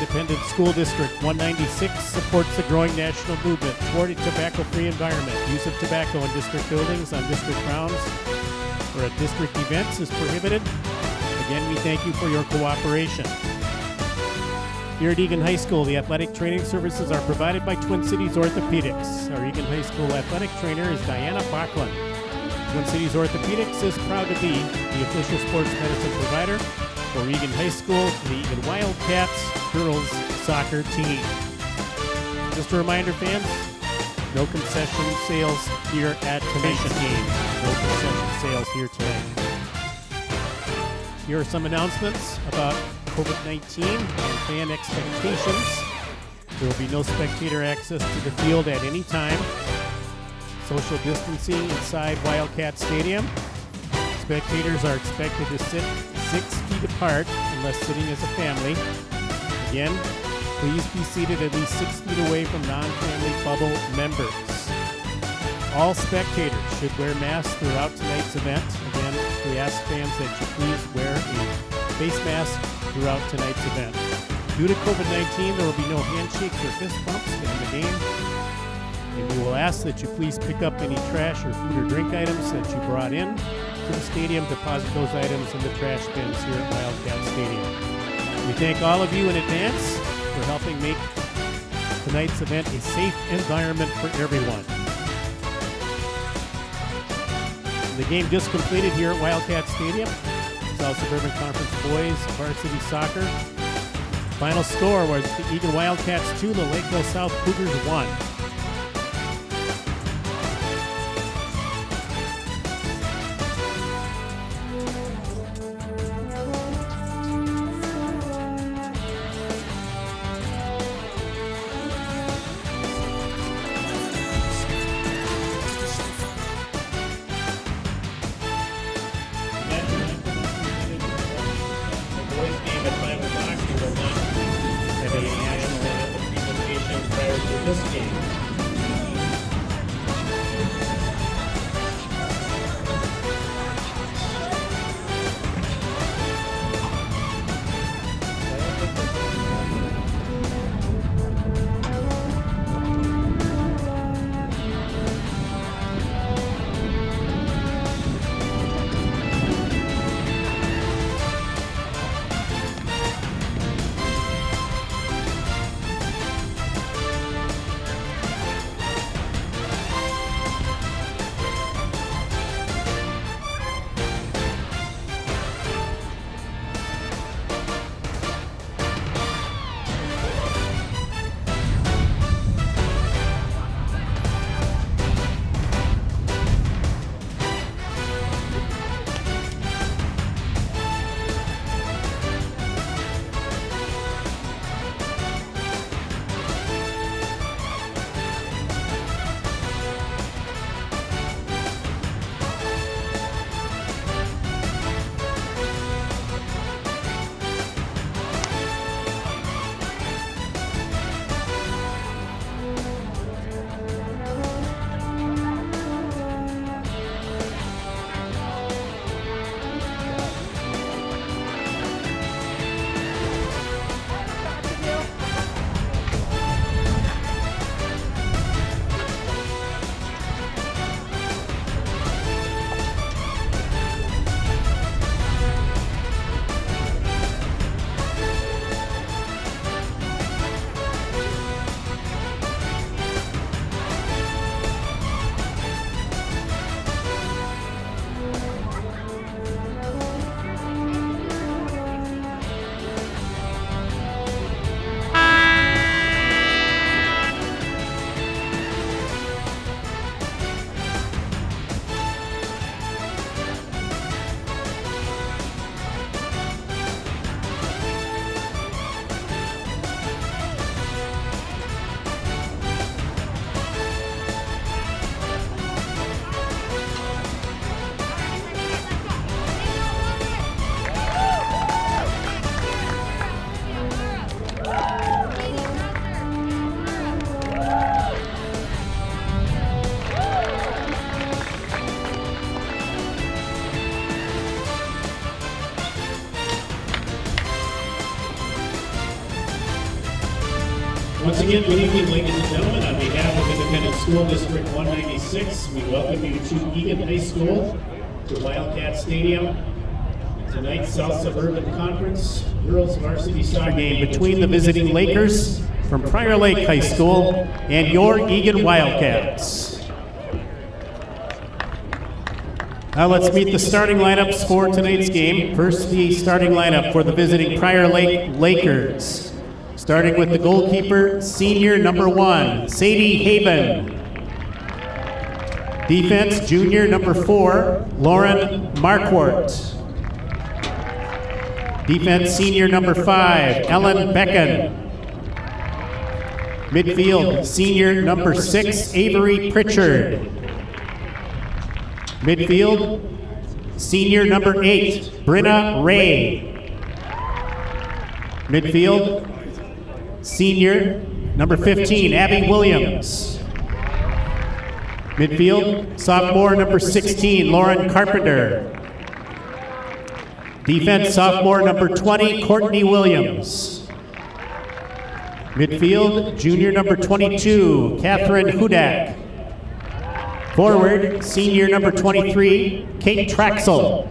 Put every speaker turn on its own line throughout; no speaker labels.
Independent School District 196 supports the growing national movement toward a tobacco-free environment. Use of tobacco in district buildings, on district grounds, or at district events is prohibited. Again, we thank you for your cooperation. Here at Eagan High School, the athletic training services are provided by Twin Cities Orthopedics. Our Eagan High School athletic trainer is Diana Bachland. Twin Cities Orthopedics is proud to be the official sports medicine provider for Eagan High School, the Eagan Wildcats girls soccer team. Just a reminder, fans, no concession sales here at tonight's game. No concession sales here tonight. Here are some announcements about COVID-19 and fan expectations. There will be no spectator access to the field at any time. Social distancing inside Wildcat Stadium. Spectators are expected to sit 6 feet apart unless sitting as a family. Again, please be seated at least 6 feet away from non-family bubble members. All spectators should wear masks throughout tonight's event. Again, we ask fans that you please wear a face mask throughout tonight's event. Due to COVID-19, there will be no handshakes or fist bumps during the game. And we will ask that you please pick up any trash or food or drink items that you brought in to the stadium. Deposit those items in the trash bins here at Wildcat Stadium. We thank all of you in advance for helping make tonight's event a safe environment for everyone. The game just completed here at Wildcat Stadium. South Suburban Conference boys varsity soccer. Final score was the Eagan Wildcats 2, the Lakeville South Cougars 1. This game. Once again, good evening, ladies and gentlemen. On behalf of Independent School District 196, we welcome you to Eagan High School, to Wildcats Stadium. Tonight's South Suburban Conference girls varsity soccer game between the visiting Lakers from Prior Lake High School and your Eagan Wildcats. Now let's meet the starting lineups for tonight's game. First, the starting lineup for the visiting Prior Lake Lakers. Starting with the goalkeeper, senior number 1, Sadie Haben. Defense, junior number 4, Lauren Marquardt. Defense, senior number 5, Ellen Becken. Midfield, senior number 6, Avery Pritchard. Midfield, senior number 8, Brenna Ray. Midfield, senior number 15, Abby Williams. Midfield, sophomore number 16, Lauren Carpenter. Defense, sophomore number 20, Courtney Williams. Midfield, junior number 22, Catherine Hudak. Forward, senior number 23, Kate Traxel.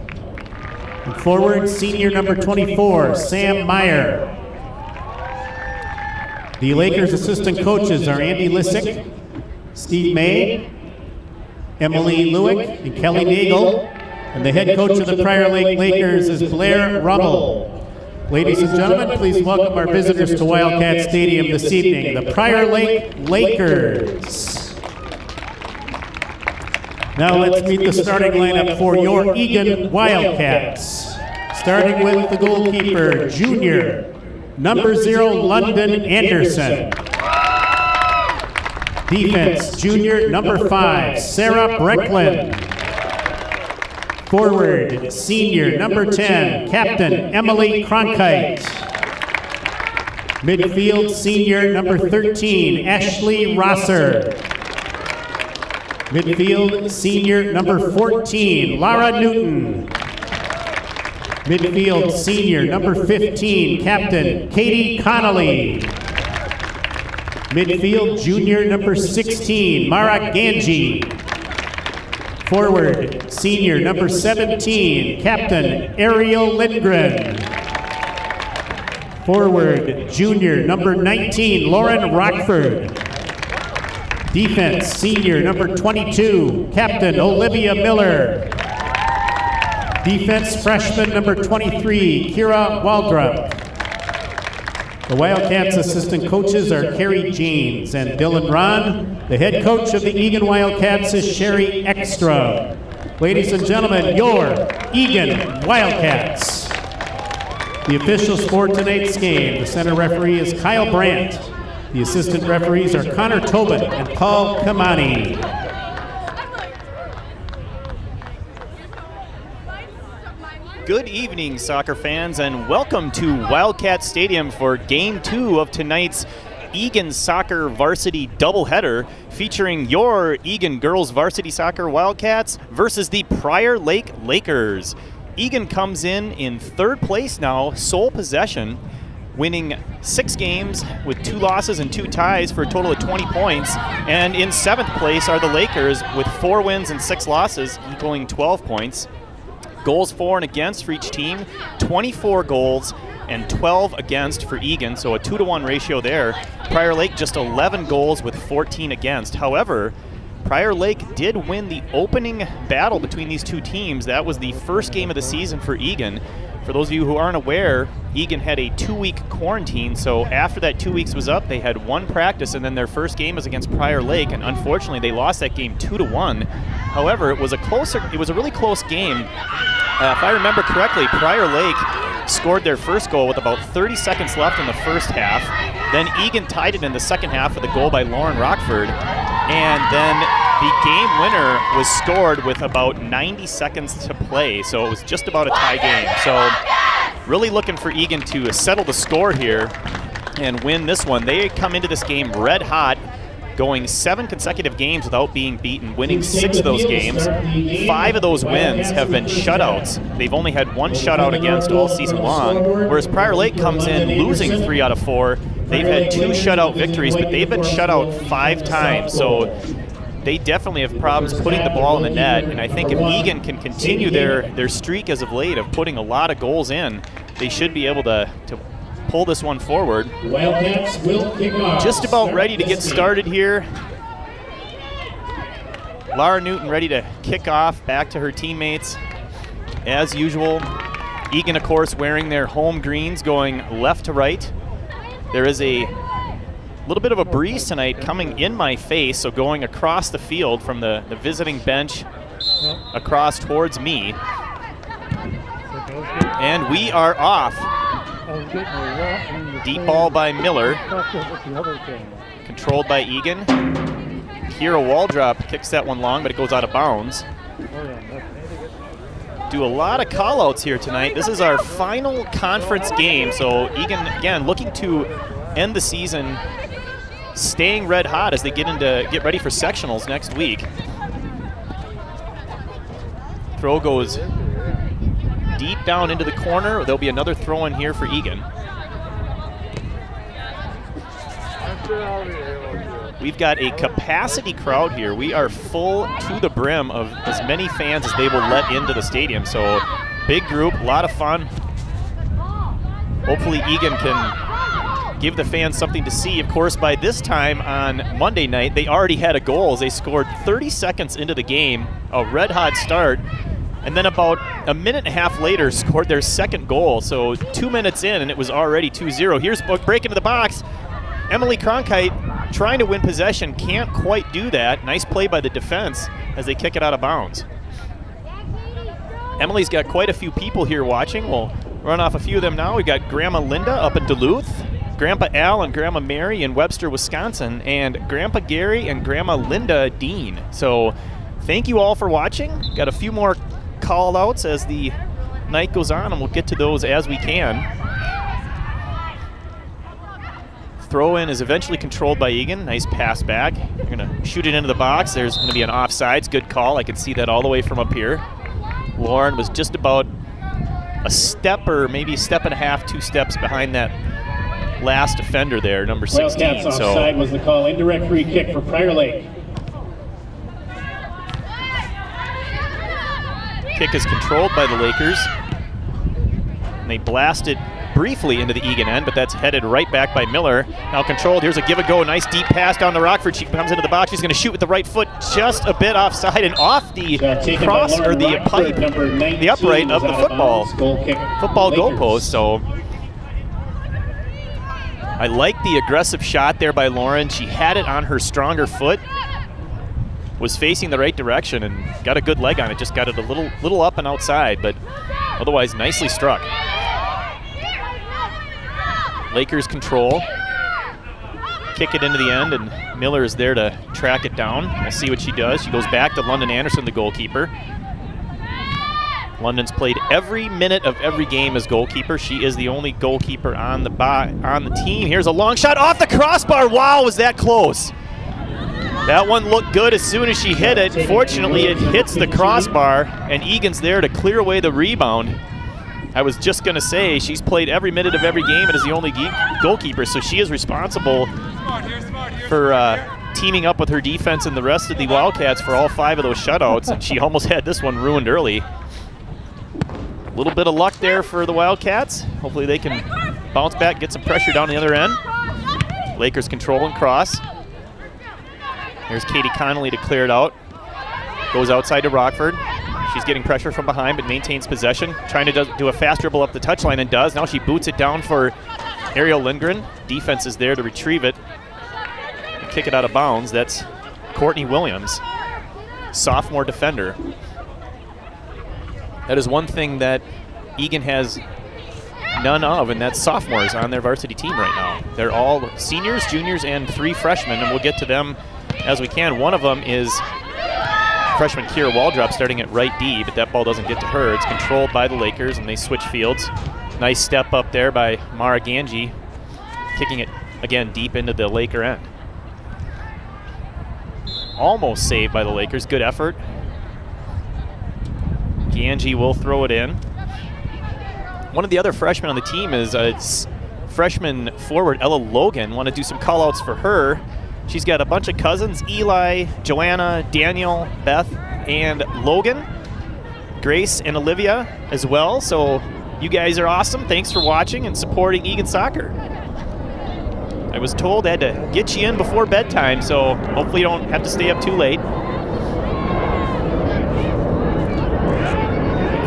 And forward, senior number 24, Sam Meyer. The Lakers assistant coaches are Andy Lissick, Steve May, Emily Lewick, and Kelly Nagel. And the head coach of the Prior Lake Lakers is Blair Rummel. Ladies and gentlemen, please welcome our visitors to Wildcat Stadium this evening, the Prior Lake Lakers. Now let's meet the starting lineup for your Eagan Wildcats. Starting with the goalkeeper, junior number 0, London Anderson. Defense, junior number 5, Sarah Brecklin. Forward, senior number 10, Captain Emily Cronkite. Midfield, senior number 13, Ashley Rosser. Midfield, senior number 14, Lara Newton. Midfield, senior number 15, Captain Katie Connolly. Midfield, junior number 16, Mara Ganji. Forward, senior number 17, Captain Ariel Lindgren. Forward, junior number 19, Lauren Rockford. Defense, senior number 22, Captain Olivia Miller. Defense, freshman number 23, Kira Waldrop. The Wildcats assistant coaches are Carrie James and Dylan Ron. The head coach of the Eagan Wildcats is Sherry Ekstrom. Ladies and gentlemen, your Eagan Wildcats. The officials for tonight's game, the center referee is Kyle Brandt. The assistant referees are Connor Tobin and Paul Kamani.
Good evening, soccer fans, and welcome to Wildcat Stadium for Game 2 of tonight's Eagan Soccer Varsity doubleheader featuring your Eagan Girls Varsity Soccer Wildcats versus the Prior Lake Lakers. Eagan comes in third place now, sole possession, winning 6 games with 2 losses and 2 ties for a total of 20 points. And in 7th place are the Lakers with 4 wins and 6 losses, equaling 12 points. Goals for and against for each team, 24 goals and 12 against for Eagan, so a 2-to-1 ratio there. Prior Lake just 11 goals with 14 against. However, Prior Lake did win the opening battle between these two teams. That was the first game of the season for Eagan. For those of you who aren't aware, Eagan had a 2-week quarantine, so after that 2 weeks was up, they had 1 practice, and then their first game was against Prior Lake, and unfortunately they lost that game 2-1. However, it was a really close game. If I remember correctly, Prior Lake scored their first goal with about 30 seconds left in the first half. Then Eagan tied it in the second half with a goal by Lauren Rockford. And then the game winner was scored with about 90 seconds to play, so it was just about a tie game. So really looking for Eagan to settle the score here and win this one. They come into this game red hot, going 7 consecutive games without being beaten, winning 6 of those games. 5 of those wins have been shutouts. They've only had 1 shutout against all season long, whereas Prior Lake comes in losing 3 out of 4. They've had 2 shutout victories, but they've been shut out 5 times, so they definitely have problems putting the ball in the net, and I think if Eagan can continue their streak as of late of putting a lot of goals in, they should be able to pull this one forward.
Wildcats will kick off.
Just about ready to get started here. Lara Newton ready to kick off, back to her teammates as usual. Eagan, of course, wearing their home greens, going left to right. There is a little bit of a breeze tonight coming in my face, so going across the field from the visiting bench across towards me. And we are off. Deep ball by Miller, controlled by Eagan. Here a Waldrop kicks that one long, but it goes out of bounds. Do a lot of call-outs here tonight. This is our final conference game, so Eagan, again, looking to end the season staying red hot as they get ready for sectionals next week. Throw goes deep down into the corner. There'll be another throw in here for Eagan. We've got a capacity crowd here. We are full to the brim of as many fans as they will let into the stadium. So big group, a lot of fun. Hopefully Eagan can give the fans something to see. Of course, by this time on Monday night, they already had a goal. They scored 30 seconds into the game, a red hot start. And then about a minute and a half later, scored their second goal. So 2 minutes in, and it was already 2-0. Here's a break into the box. Emily Cronkite trying to win possession, can't quite do that. Nice play by the defense as they kick it out of bounds. Emily's got quite a few people here watching. We'll run off a few of them now. We've got Grandma Linda up in Duluth, Grandpa Al and Grandma Mary in Webster, Wisconsin, and Grandpa Gary and Grandma Linda Dean. So thank you all for watching. Got a few more call outs as the night goes on, and we'll get to those as we can. Throw in is eventually controlled by Eagan. Nice pass back. They're going to shoot it into the box. There's going to be an offsides. Good call. I can see that all the way from up here. Lauren was just about a step or maybe a step and a half, 2 steps behind that last defender there, number 16.
Wildcats offside was the call. Indirect free kick for Prior Lake.
Kick is controlled by the Lakers. And they blast it briefly into the Eagan end, but that's headed right back by Miller. Now controlled. Here's a give and go. Nice deep pass down to Rockford. She comes into the box. She's going to shoot with the right foot, just a bit offside and off the cross or the pipe, the upright of the football goalpost. So I like the aggressive shot there by Lauren. She had it on her stronger foot, was facing the right direction, and got a good leg on it. Just got it a little up and outside, but otherwise nicely struck. Lakers control. Kick it into the end, and Miller is there to track it down. We'll see what she does. She goes back to London Anderson, the goalkeeper. London's played every minute of every game as goalkeeper. She is the only goalkeeper on the team. Here's a long shot off the crossbar. Wow, was that close? That one looked good as soon as she hit it. Fortunately, it hits the crossbar, and Eagan's there to clear away the rebound. I was just going to say, she's played every minute of every game and is the only goalkeeper, so she is responsible for teaming up with her defense and the rest of the Wildcats for all 5 of those shutouts, and she almost had this one ruined early. A little bit of luck there for the Wildcats. Hopefully they can bounce back, get some pressure down the other end. Lakers control and cross. There's Katie Connolly to clear it out. Goes outside to Rockford. She's getting pressure from behind, but maintains possession. Trying to do a fast dribble up the touchline, and does. Now she boots it down for Ariel Lindgren. Defense is there to retrieve it and kick it out of bounds. That's Courtney Williams, sophomore defender. That is one thing that Eagan has none of, and that's sophomores on their varsity team right now. They're all seniors, juniors, and 3 freshmen, and we'll get to them as we can. One of them is freshman Kira Waldrop, starting at right D, but that ball doesn't get to her. It's controlled by the Lakers, and they switch fields. Nice step up there by Mara Ganji, kicking it again deep into the Laker end. almost saved by the Lakers. Good effort. Ganji will throw it in. One of the other freshmen on the team is freshman forward Ella Logan. Want to do some call-outs for her. She's got a bunch of cousins, Eli, Joanna, Daniel, Beth, and Logan. Grace and Olivia as well. So you guys are awesome. Thanks for watching and supporting Eagan Soccer. I was told I had to get you in before bedtime, so hopefully you don't have to stay up too late.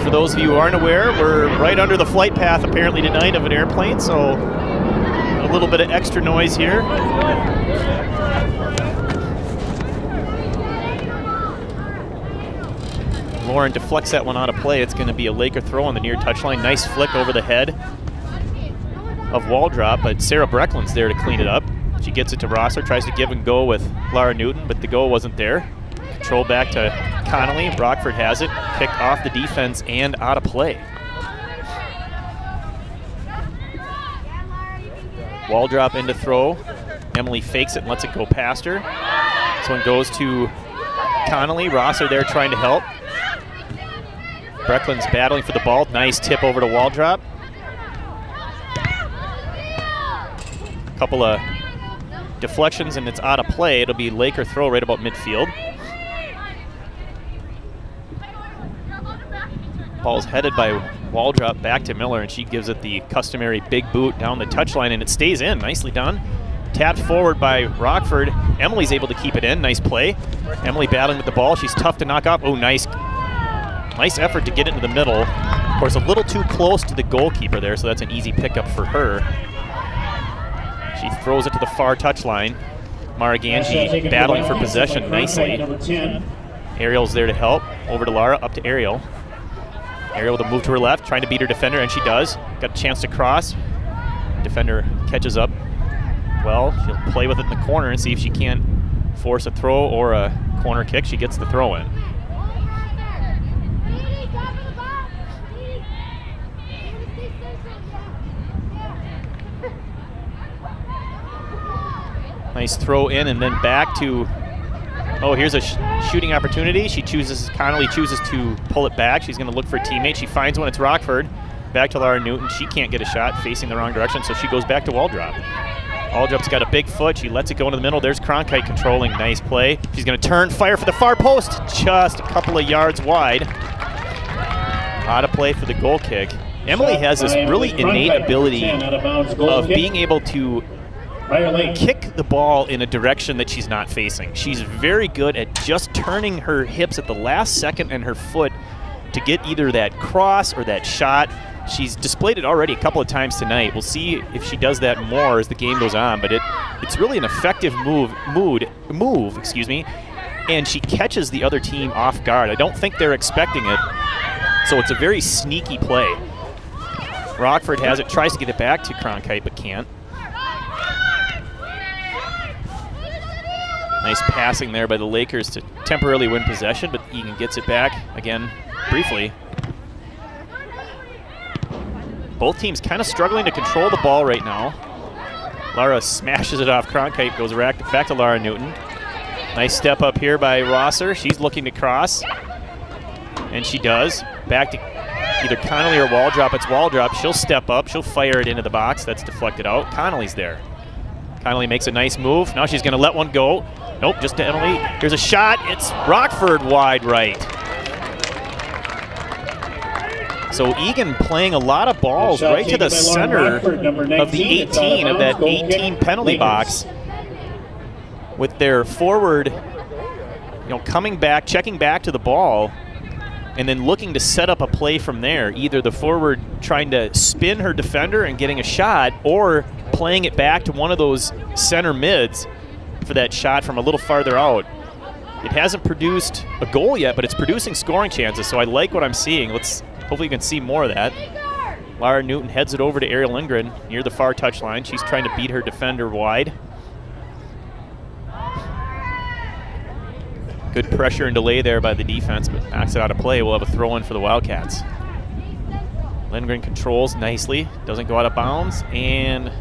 For those of you who aren't aware, we're right under the flight path apparently tonight of an airplane, so a little bit of extra noise here. Lauren deflects that one out of play. It's going to be a Laker throw on the near touchline. Nice flick over the head of Waldrop, but Sarah Breckland's there to clean it up. She gets it to Rosser, tries to give and go with Lara Newton, but the goal wasn't there. Control back to Connolly. Brockford has it. Kicked off the defense and out of play. Waldrop into throw. Emily fakes it and lets it go past her. This one goes to Connolly. Rosser there trying to help. Breckland's battling for the ball. Nice tip over to Waldrop. Couple of deflections and it's out of play. It'll be Laker throw right about midfield. Ball's headed by Waldrop back to Miller, and she gives it the customary big boot down the touchline, and it stays in. Nicely done. Tapped forward by Rockford. Emily's able to keep it in. Nice play. Emily battling with the ball. She's tough to knock off. Oh, nice effort to get it into the middle. Of course, a little too close to the goalkeeper there, so that's an easy pickup for her. She throws it to the far touchline. Mara Ganji battling for possession nicely. Ariel's there to help. Over to Lara, up to Ariel. Ariel with a move to her left, trying to beat her defender, and she does. Got a chance to cross. Defender catches up. Well, she'll play with it in the corner and see if she can't force a throw or a corner kick. She gets the throw in. Nice throw in and then back to, oh, here's a shooting opportunity. Connolly chooses to pull it back. She's going to look for a teammate. She finds one. It's Rockford. Back to Lara Newton. She can't get a shot, facing the wrong direction, so she goes back to Waldrop. Waldrop's got a big foot. She lets it go into the middle. There's Cronkite controlling. Nice play. She's going to turn, fire for the far post. Just a couple of yards wide. Out of play for the goal kick. Emily has this really innate ability of being able to kick the ball in a direction that she's not facing. She's very good at just turning her hips at the last second and her foot to get either that cross or that shot. She's displayed it already a couple of times tonight. We'll see if she does that more as the game goes on, but it's really an effective move, and she catches the other team off guard. I don't think they're expecting it, so it's a very sneaky play. Rockford has it, tries to get it back to Cronkite, but can't. Nice passing there by the Lakers to temporarily win possession, but Eagan gets it back again briefly. Both teams kind of struggling to control the ball right now. Lara smashes it off Cronkite, goes back to Lara Newton. Nice step up here by Rosser. She's looking to cross, and she does. Back to either Connolly or Waldrop. It's Waldrop. She'll step up. She'll fire it into the box. That's deflected out. Connolly's there. Connolly makes a nice move. Now she's going to let one go. Nope, just to Emily. Here's a shot. It's Rockford wide right. So Eagan playing a lot, of balls right to the center of the 18, of that 18 penalty box, with their forward, coming back, checking back to the ball, and then looking to set up a play from there. Either the forward trying to spin her defender and getting a shot, or playing it back to one of those center mids for that shot from a little farther out. It hasn't produced a goal yet, but it's producing scoring chances, so I like what I'm seeing. Hopefully you can see more of that. Lara Newton heads it over to Ariel Lindgren near the far touchline. She's trying to beat her defender wide. Good pressure and delay there by the defense, but knocks it out of play. We'll have a throw-in for the Wildcats. Lindgren controls nicely, doesn't go out of bounds, and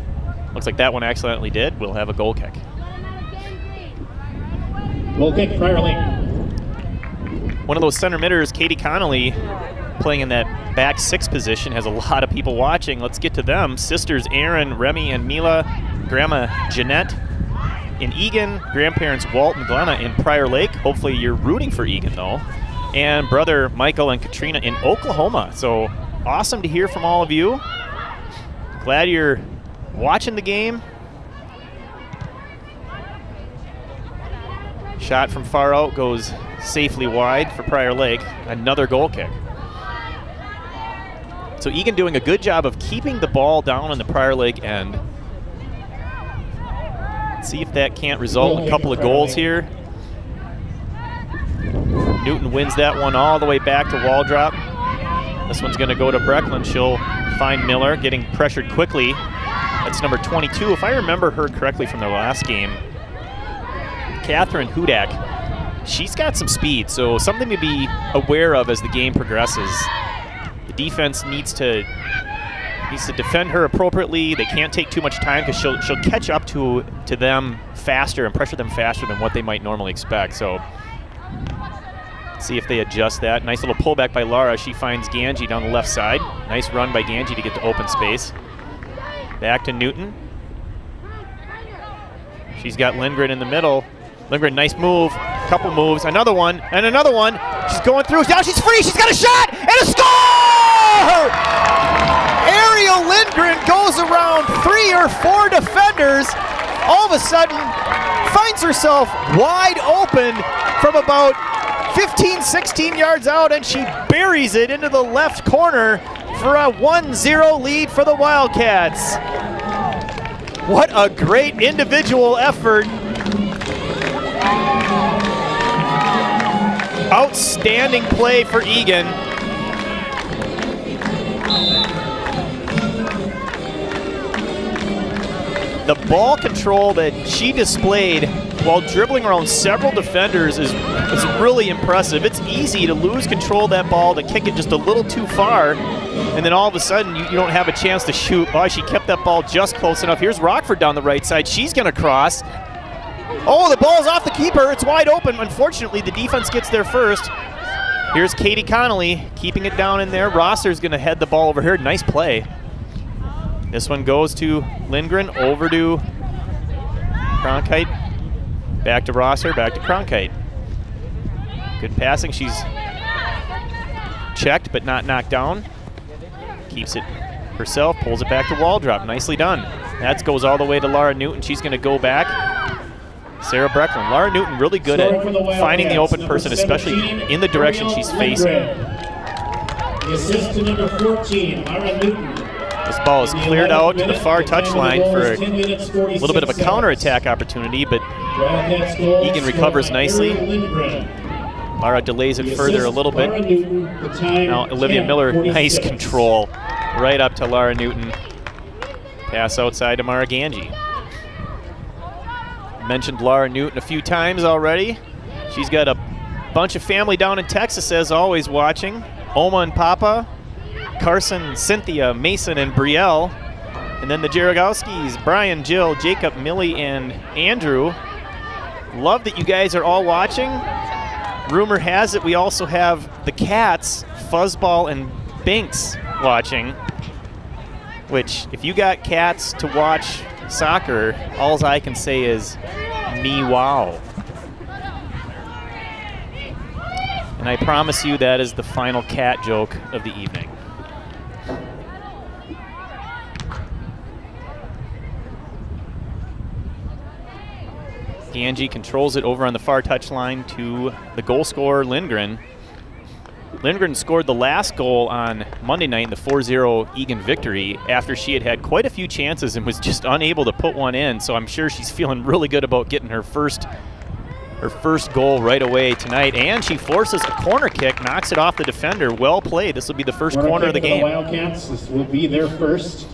looks like that one accidentally did. We'll have a goal kick.
Goal kick, Prior Lake.
One of those center midders, Katie Connolly, playing in that back 6 position, has a lot of people watching. Let's get to them. Sisters Erin, Remy, and Mila, Grandma Jeanette in Eagan, grandparents Walt and Glenna in Prior Lake. Hopefully you're rooting for Eagan though. And brother Michael and Katrina in Oklahoma. So awesome to hear from all of you. Glad you're watching the game. Shot from far out goes safely wide for Prior Lake. Another goal kick. So Eagan doing a good job of keeping the ball down on the Prior Lake end. Let's see if that can't result in a couple of goals here. Newton wins that one all the way back to Waldrop. This one's going to go to Brecklin. She'll find Miller, getting pressured quickly. That's number 22. If I remember her correctly from their last game, Catherine Hudak, she's got some speed, so something to be aware of as the game progresses. The defense needs to defend her appropriately. They can't take too much time because she'll catch up to them faster and pressure them faster than what they might normally expect. So see if they adjust that. Nice little pullback by Lara. She finds Ganji down the left side. Nice run by Ganji to get to open space. Back to Newton. She's got Lindgren in the middle. Lindgren, nice move. Couple moves. Another one, and another one. She's going through. Now she's free. She's got a shot and a score! Ariel Lindgren goes around 3 or 4 defenders. All of a sudden, finds herself wide open from about 15, 16 yards out, and she buries it into the left corner for a 1-0 lead for the Wildcats. What a great individual effort. Outstanding play for Eagan. The ball control that she displayed while dribbling around several defenders is really impressive. It's easy to lose control of that ball, to kick it just a little too far, and then all of a sudden you don't have a chance to shoot. Oh, she kept that ball just close enough. Here's Rockford down the right side. She's going to cross. Oh, the ball's off the keeper. It's wide open. Unfortunately, the defense gets there first. Here's Katie Connolly keeping it down in there. Rosser's going to head the ball over here. Nice play. This one goes to Lindgren, over to Cronkite. Back to Rosser, back to Cronkite. Good passing. She's checked but not knocked down. Keeps it herself, pulls it back to Waldrop. Nicely done. That goes all the way to Laura Newton. She's going to go back. Sarah Brecklin. Laura Newton really good at finding the open person, especially in the direction she's facing.
The assist to number 14, Laura Newton.
This ball is cleared out to the far touchline for a little bit of a counterattack opportunity, but Eagan recovers nicely. Lara delays it further a little bit. Now Olivia Miller, nice control. Right up to Lara Newton. Pass outside to Mara Ganji. Mentioned Lara Newton a few times already. She's got a bunch of family down in Texas, as always, watching. Oma and Papa, Carson, Cynthia, Mason, and Brielle. And then the Jarogowskis, Brian, Jill, Jacob, Millie, and Andrew. Love that you guys are all watching. Rumor has it we also have the Cats, Fuzzball, and Binks watching. Which, if you got cats to watch soccer, all I can say is, me wow. And I promise you that is the final cat joke of the evening. Ganji controls it over on the far touchline to the goal scorer, Lindgren. Lindgren scored the last goal on Monday night in the 4-0 Eagan victory after she had quite a few chances and was just unable to put one in. So I'm sure she's feeling really good about getting her first goal right away tonight. And she forces a corner kick, knocks it off the defender. Well played. This will be the first corner of the game.
The Wildcats, this will be their first.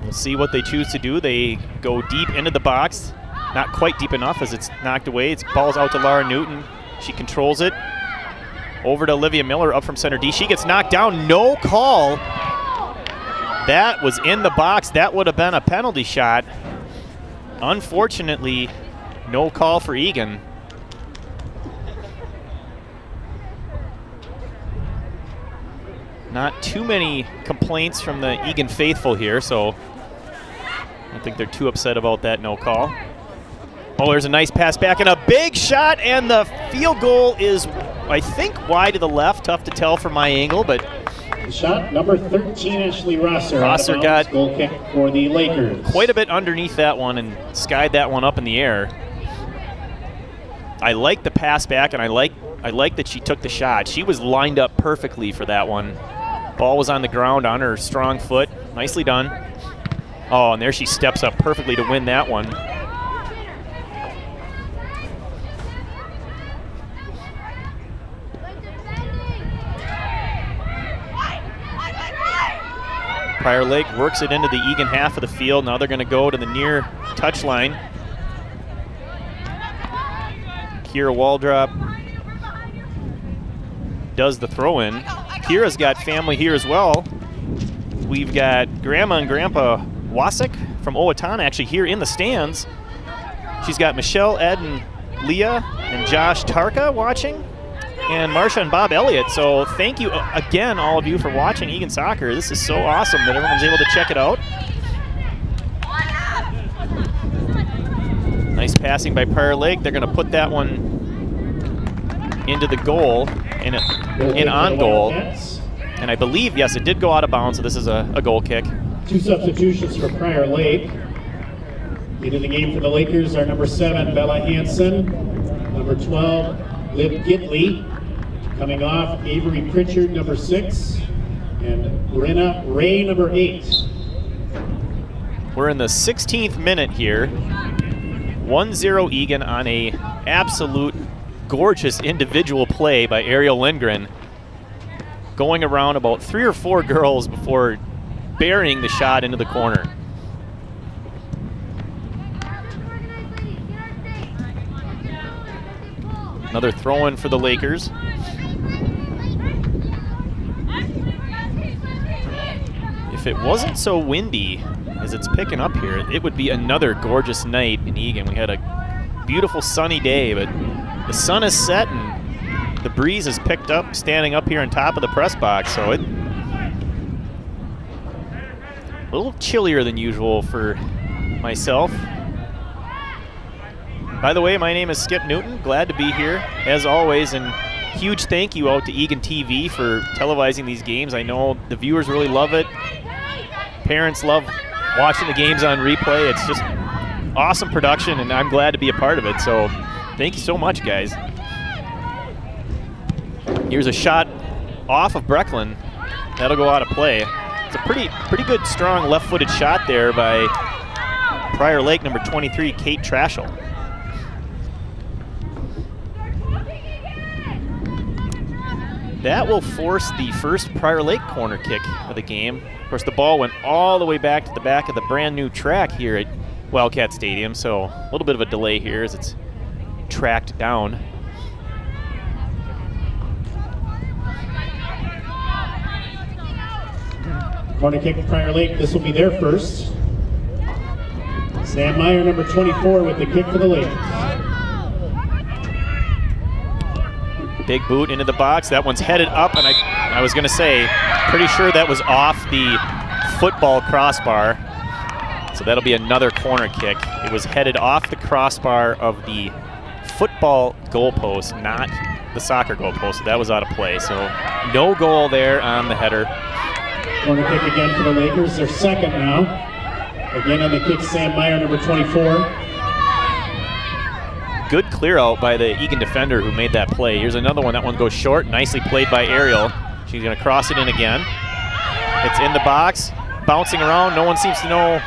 We'll see what they choose to do. They go deep into the box. Not quite deep enough as it's knocked away. It's balls out to Lara Newton. She controls it. Over to Olivia Miller up from center D. She gets knocked down. No call. That was in the box. That would have been a penalty shot. Unfortunately, no call for Eagan. Not too many complaints from the Eagan faithful here, so I don't think they're too upset about that no call. Oh, there's a nice pass back and a big shot, and the field goal is, I think, wide to the left. Tough to tell from my angle, but
Shot number 13, Ashley Rosser.
Rosser got
goal kick for the Lakers.
Quite a bit underneath that one and skied that one up in the air. I like the pass back, and I like that she took the shot. She was lined up perfectly for that one. Ball was on the ground on her strong foot. Nicely done. Oh, and there she steps up perfectly to win that one. Prior Lake works it into the Eagan half of the field. Now they're going to go to the near touch line. Kira Waldrop does the throw in. Kira's got family here as well. We've got Grandma and Grandpa Wasik from Owatonna actually here in the stands. She's got Michelle, Ed, and Leah, and Josh Tarka watching, and Marsha and Bob Elliott. So thank you again, all of you, for watching Eagan Soccer. This is so awesome that everyone's able to check it out. Nice passing by Prior Lake. They're going to put that one into the goal, in on goal. And I believe, yes, it did go out of bounds, so this is a goal kick.
2 substitutions for Prior Lake. Into the game for the Lakers are number 7, Bella Hansen, number 12, Liv Gitley. Coming off, Avery Pritchard, number 6, and Brenna Ray, number 8.
We're in the 16th minute here. 1-0 Eagan on a absolute gorgeous individual play by Ariel Lindgren, going around about 3 or 4 girls before burying the shot into the corner. Another throw-in for the Lakers. If it wasn't so windy as it's picking up here, it would be another gorgeous night in Eagan. We had a beautiful sunny day, but the sun is set and the breeze is picked up standing up here on top of the press box, so it a little chillier than usual for myself. By the way, my name is Skip Newton. Glad to be here, as always, and huge thank you out to Eagan TV for televising these games. I know the viewers really love it. Parents love watching the games on replay. It's just awesome production, and I'm glad to be a part of it. So thank you so much, guys. Here's a shot off of Brecklin. That'll go out of play. It's a pretty good, strong left-footed shot there by Prior Lake, number 23, Kate Trashel. That will force the first Prior Lake corner kick of the game. Of course, the ball went all the way back to the back of the brand new track here at Wildcat Stadium, so a little bit of a delay here as it's tracked down.
Corner kick for Prior Lake. This will be their first. Sam Meyer, number 24, with the kick for the Lakers.
Big boot into the box. That one's headed up, and I was going to say, pretty sure that was off the football crossbar. So that'll be another corner kick. It was headed off the crossbar of the football goalpost, not the soccer goalpost. So that was out of play. So no goal there on the header.
Corner kick again for the Lakers. Their second now. Again on the kick, Sam Meyer, number 24.
Good clear out by the Eagan defender who made that play. Here's another one. That one goes short. Nicely played by Ariel. She's going to cross it in again. It's in the box, bouncing around. No one seems to know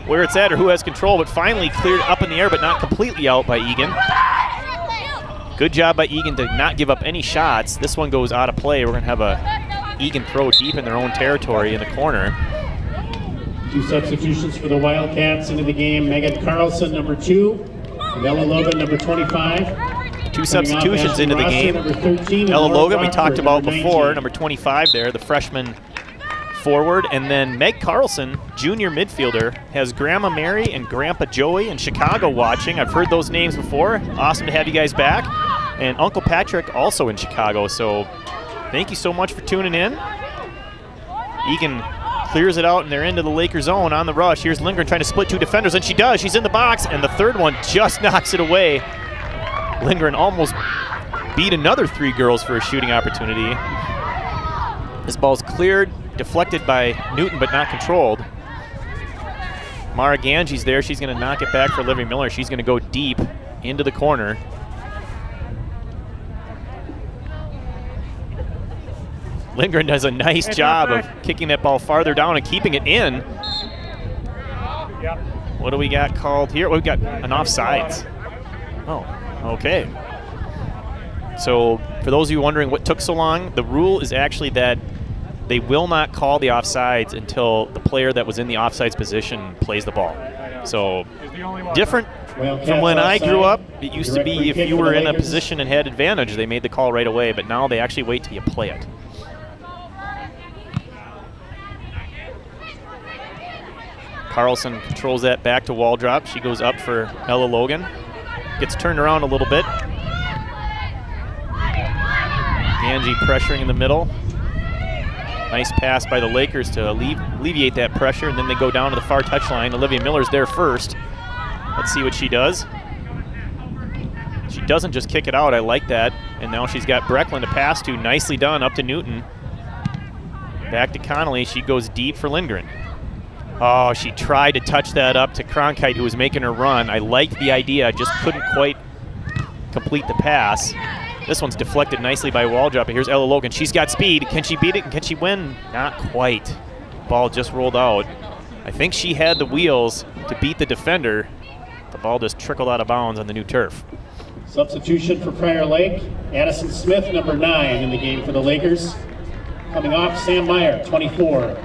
where it's at or who has control, but finally cleared up in the air, but not completely out by Eagan. Good job by Eagan to not give up any shots. This one goes out of play. We're going to have a Eagan throw deep in their own territory in the corner.
2 substitutions for the Wildcats into the game. Megan Carlson, number 2. And Ella Logan, number 25.
2 substitutions into the game.
Number 13,
Ella
and
Logan, we
Rockford,
talked about
number
before,
19.
number 25 there, the freshman forward. And then Meg Carlson, junior midfielder, has Grandma Mary and Grandpa Joey in Chicago watching. I've heard those names before. Awesome to have you guys back. And Uncle Patrick also in Chicago. So thank you so much for tuning in. Eagan clears it out, and they're into the Laker zone on the rush. Here's Lindgren trying to split 2 defenders, and she does. She's in the box, and the third one just knocks it away. Lindgren almost beat another 3 girls for a shooting opportunity. This ball's cleared, deflected by Newton, but not controlled. Mara Ganji's there. She's going to knock it back for Olivia Miller. She's going to go deep into the corner. Lindgren does a nice job of kicking that ball farther down and keeping it in. What do we got called here? We've got an offsides. Oh, okay. So for those of you wondering what took so long, the rule is actually that they will not call the offsides until the player that was in the offsides position plays the ball. So different from when I grew up. It used to be if you were in a position and had advantage, they made the call right away, but now they actually wait till you play it. Carlson controls that back to wall drop. She goes up for Ella Logan. Gets turned around a little bit. Angie pressuring in the middle. Nice pass by the Lakers to alleviate that pressure, and then they go down to the far touchline. Olivia Miller's there first. Let's see what she does. She doesn't just kick it out. I like that. And now she's got Brecklin to pass to. Nicely done, up to Newton. Back to Connolly. She goes deep for Lindgren. Oh, she tried to touch that up to Cronkite, who was making her run. I liked the idea, just couldn't quite complete the pass. This one's deflected nicely by Waldrop. Here's Ella Logan. She's got speed. Can she beat it? Can she win? Not quite. Ball just rolled out. I think she had the wheels to beat the defender. The ball just trickled out of bounds on the new turf.
Substitution for Prior Lake. Addison Smith, number 9 in the game for the Lakers. Coming off, Sam Meyer, 24.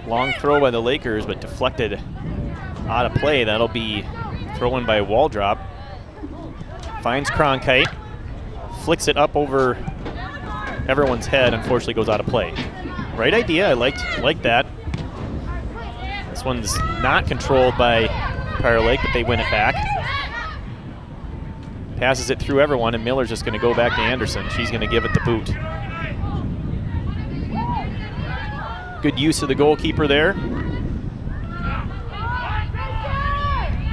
Long throw by the Lakers, but deflected out of play. That'll be thrown by Waldrop. Finds Cronkite, flicks it up over everyone's head, unfortunately goes out of play. Right idea, I liked that. This one's not controlled by Prior Lake, but they win it back. Passes it through everyone, and Miller's just gonna go back to Anderson. She's gonna give it the boot. Good use of the goalkeeper there.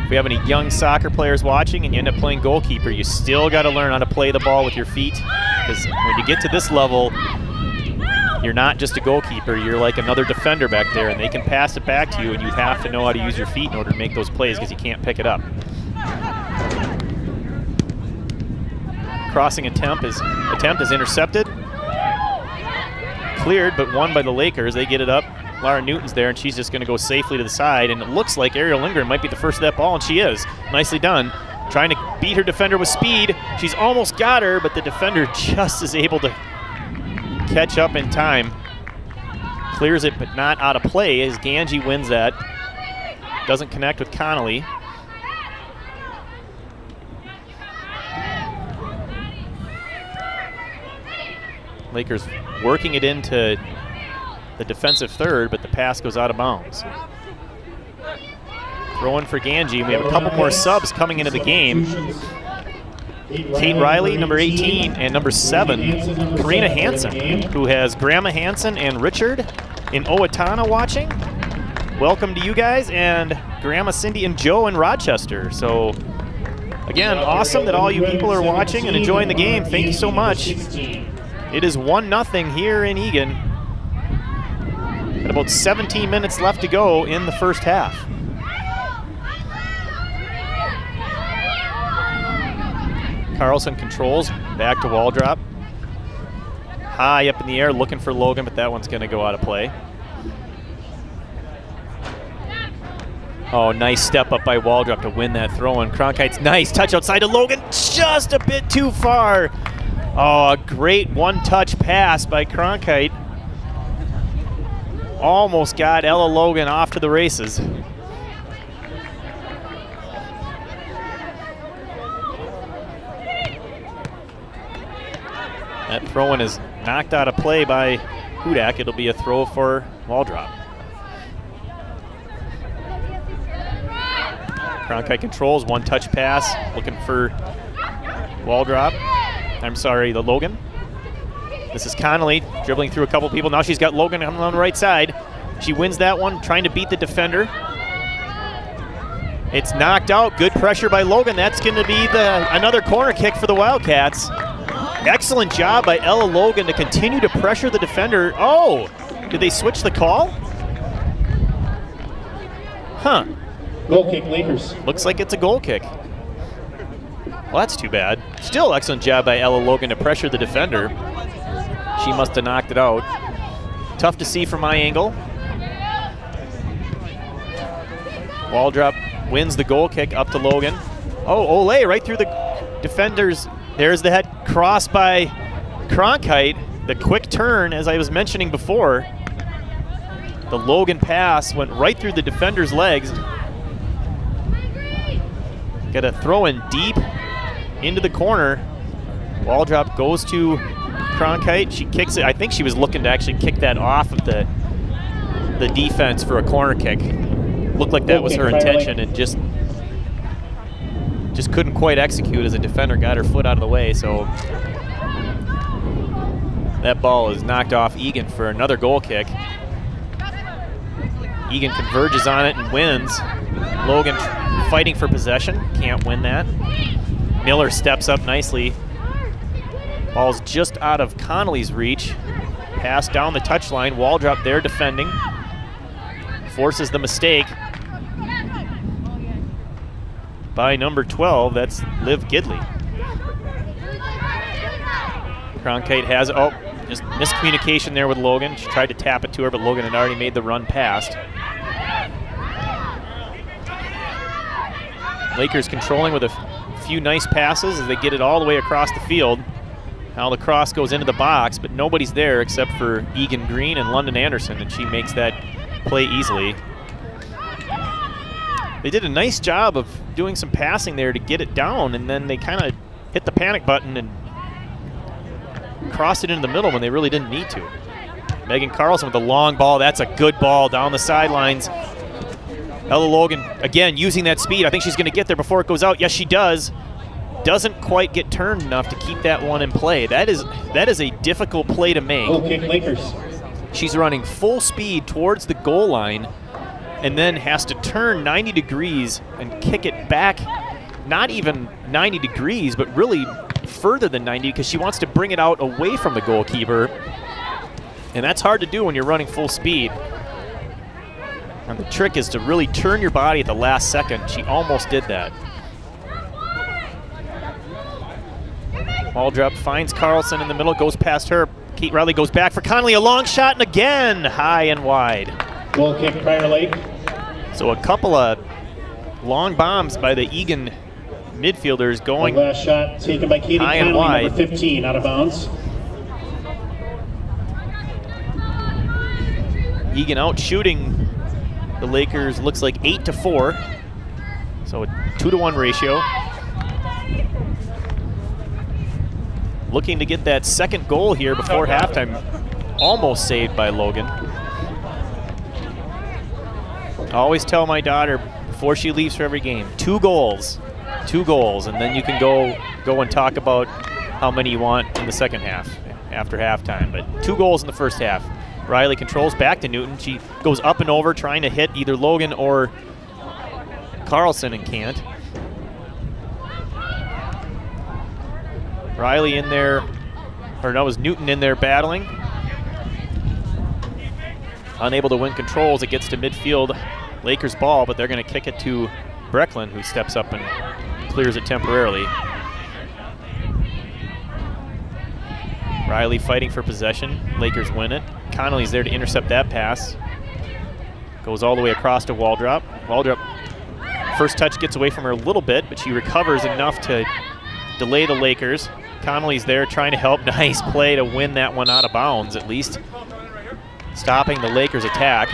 If we have any young soccer players watching and you end up playing goalkeeper, you still got to learn how to play the ball with your feet. Because when you get to this level, you're not just a goalkeeper, you're like another defender back there, and they can pass it back to you, and you have to know how to use your feet in order to make those plays because you can't pick it up. Crossing attempt is intercepted. Cleared, but won by the Lakers. They get it up. Lara Newton's there, and she's just going to go safely to the side, and it looks like Ariel Lindgren might be the first of that ball, and she is. Nicely done. Trying to beat her defender with speed. She's almost got her, but the defender just is able to catch up in time. Clears it, but not out of play as Ganji wins that. Doesn't connect with Connolly. Lakers working it into the defensive third, but the pass goes out of bounds. Throwing for Ganji. We have a couple more subs coming into the game. Kate Riley, number 18, and number 7, Karina Hansen, who has Grandma Hansen and Richard in Owatonna watching. Welcome to you guys, and Grandma Cindy and Joe in Rochester. So, again, awesome that all you people are watching and enjoying the game. Thank you so much. It is 1-0 here in Eagan. Got about 17 minutes left to go in the first half. Carlson controls, back to Waldrop. High up in the air, looking for Logan, but that one's gonna go out of play. Oh, nice step up by Waldrop to win that throw, and Cronkite's nice touch outside to Logan, just a bit too far. Oh, a great one-touch pass by Cronkite. Almost got Ella Logan off to the races. That throw-in is knocked out of play by Hudak. It'll be a throw for Waldrop. Cronkite controls, one touch pass, looking for Waldrop. I'm sorry, the Logan. This is Connolly dribbling through a couple people. Now she's got Logan on the right side. She wins that one, trying to beat the defender. It's knocked out. Good pressure by Logan. That's going to be another corner kick for the Wildcats. Excellent job by Ella Logan to continue to pressure the defender. Oh, did they switch the call? Huh.
Goal kick, Lakers.
Looks like it's a goal kick. Well, that's too bad. Still excellent job by Ella Logan to pressure the defender. She must have knocked it out. Tough to see from my angle. Waldrop wins the goal kick up to Logan. Oh, Ole right through the defenders. There's the head cross by Cronkite. The quick turn, as I was mentioning before. The Logan pass went right through the defender's legs. Got a throw in deep into the corner. Waldrop goes to Cronkite. She kicks it. I think she was looking to actually kick that off of the defense for a corner kick. Looked like that was her intention, and just couldn't quite execute as a defender got her foot out of the way. So that ball is knocked off Eagan for another goal kick. Eagan converges on it and wins. Logan fighting for possession, can't win that. Miller steps up nicely. Ball's just out of Connolly's reach. Pass down the touchline. Waldrop there defending. Forces the mistake by number 12. That's Liv Gidley. Cronkite has, just miscommunication there with Logan. She tried to tap it to her, but Logan had already made the run past. Lakers controlling with a few nice passes as they get it all the way across the field. Now the cross goes into the box, but nobody's there except for Eagan Green and London Anderson, and she makes that play easily. They did a nice job of doing some passing there to get it down, and then they kind of hit the panic button and crossed it into the middle when they really didn't need to. Megan Carlson with a long ball. That's a good ball down the sidelines. Ella Logan, again, using that speed. I think she's going to get there before it goes out. Yes, she does. Doesn't quite get turned enough to keep that one in play. That is a difficult play to make.
Goal kick, Lakers.
She's running full speed towards the goal line and then has to turn 90 degrees and kick it back, not even 90 degrees, but really further than 90 because she wants to bring it out away from the goalkeeper. And that's hard to do when you're running full speed. And the trick is to really turn your body at the last second. She almost did that. Waldrop finds Carlson in the middle, goes past her. Kate Riley goes back for Connolly, a long shot, and again, high and wide.
Goal kick, Prior Lake.
So a couple of long bombs by the Eagan midfielders going
the last shot taken by Katie
high
Connolly,
and wide.
number 15, out of bounds.
Eagan out shooting the Lakers, looks like 8-4. So a 2-to-1 ratio. Looking to get that second goal here before halftime. Almost saved by Logan. I always tell my daughter before she leaves for every game, 2 goals, and then you can go and talk about how many you want in the second half after halftime. But 2 goals in the first half. Riley controls back to Newton. She goes up and over trying to hit either Logan or Carlson and can't. Riley in there, or no, it was Newton in there battling. Unable to win control as it gets to midfield. Lakers ball, but they're going to kick it to Brecklin, who steps up and clears it temporarily. Riley fighting for possession. Lakers win it. Connolly's there to intercept that pass. Goes all the way across to Waldrop. Waldrop, first touch gets away from her a little bit, but she recovers enough to delay the Lakers. Connolly's there trying to help. Nice play to win that one out of bounds, at least stopping the Lakers' attack.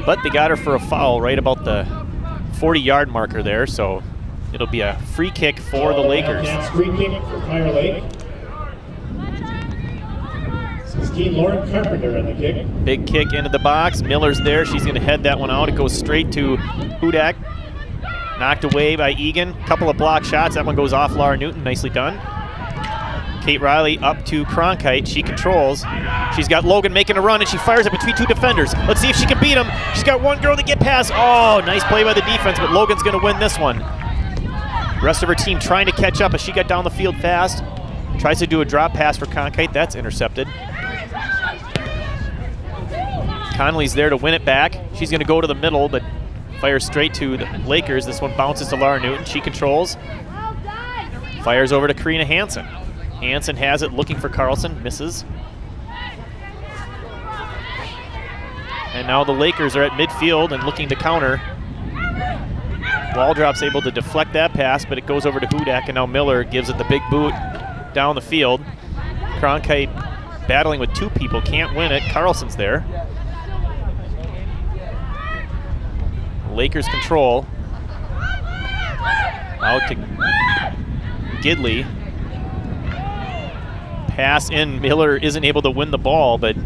But they got her for a foul right about the 40-yard marker there, so It'll be a free kick for the Lakers.
Free kick for Prior Lake. 16, Lauren Carpenter on the kick.
Big kick into the box. Miller's there. She's going to head that one out. It goes straight to Hudak. Knocked away by Eagan. Couple of block shots. That one goes off Laura Newton. Nicely done. Kate Riley up to Cronkite. She controls. She's got Logan making a run, and she fires it between two defenders. Let's see if she can beat him. She's got one girl to get past. Oh, nice play by the defense, but Logan's going to win this one. Rest of her team trying to catch up as she got down the field fast. Tries to do a drop pass for Cronkite. That's intercepted. Conley's there to win it back. She's going to go to the middle, but fires straight to the Lakers. This one bounces to Laura Newton. She controls. Fires over to Karina Hansen. Hansen has it, looking for Carlson. Misses. And now the Lakers are at midfield and looking to counter. Waldrop's able to deflect that pass, but it goes over to Hudak, and now Miller gives it the big boot down the field. Cronkite battling with two people, can't win it. Carlson's there. Lakers control. Out to Gidley. Pass in. Miller isn't able to win the ball, but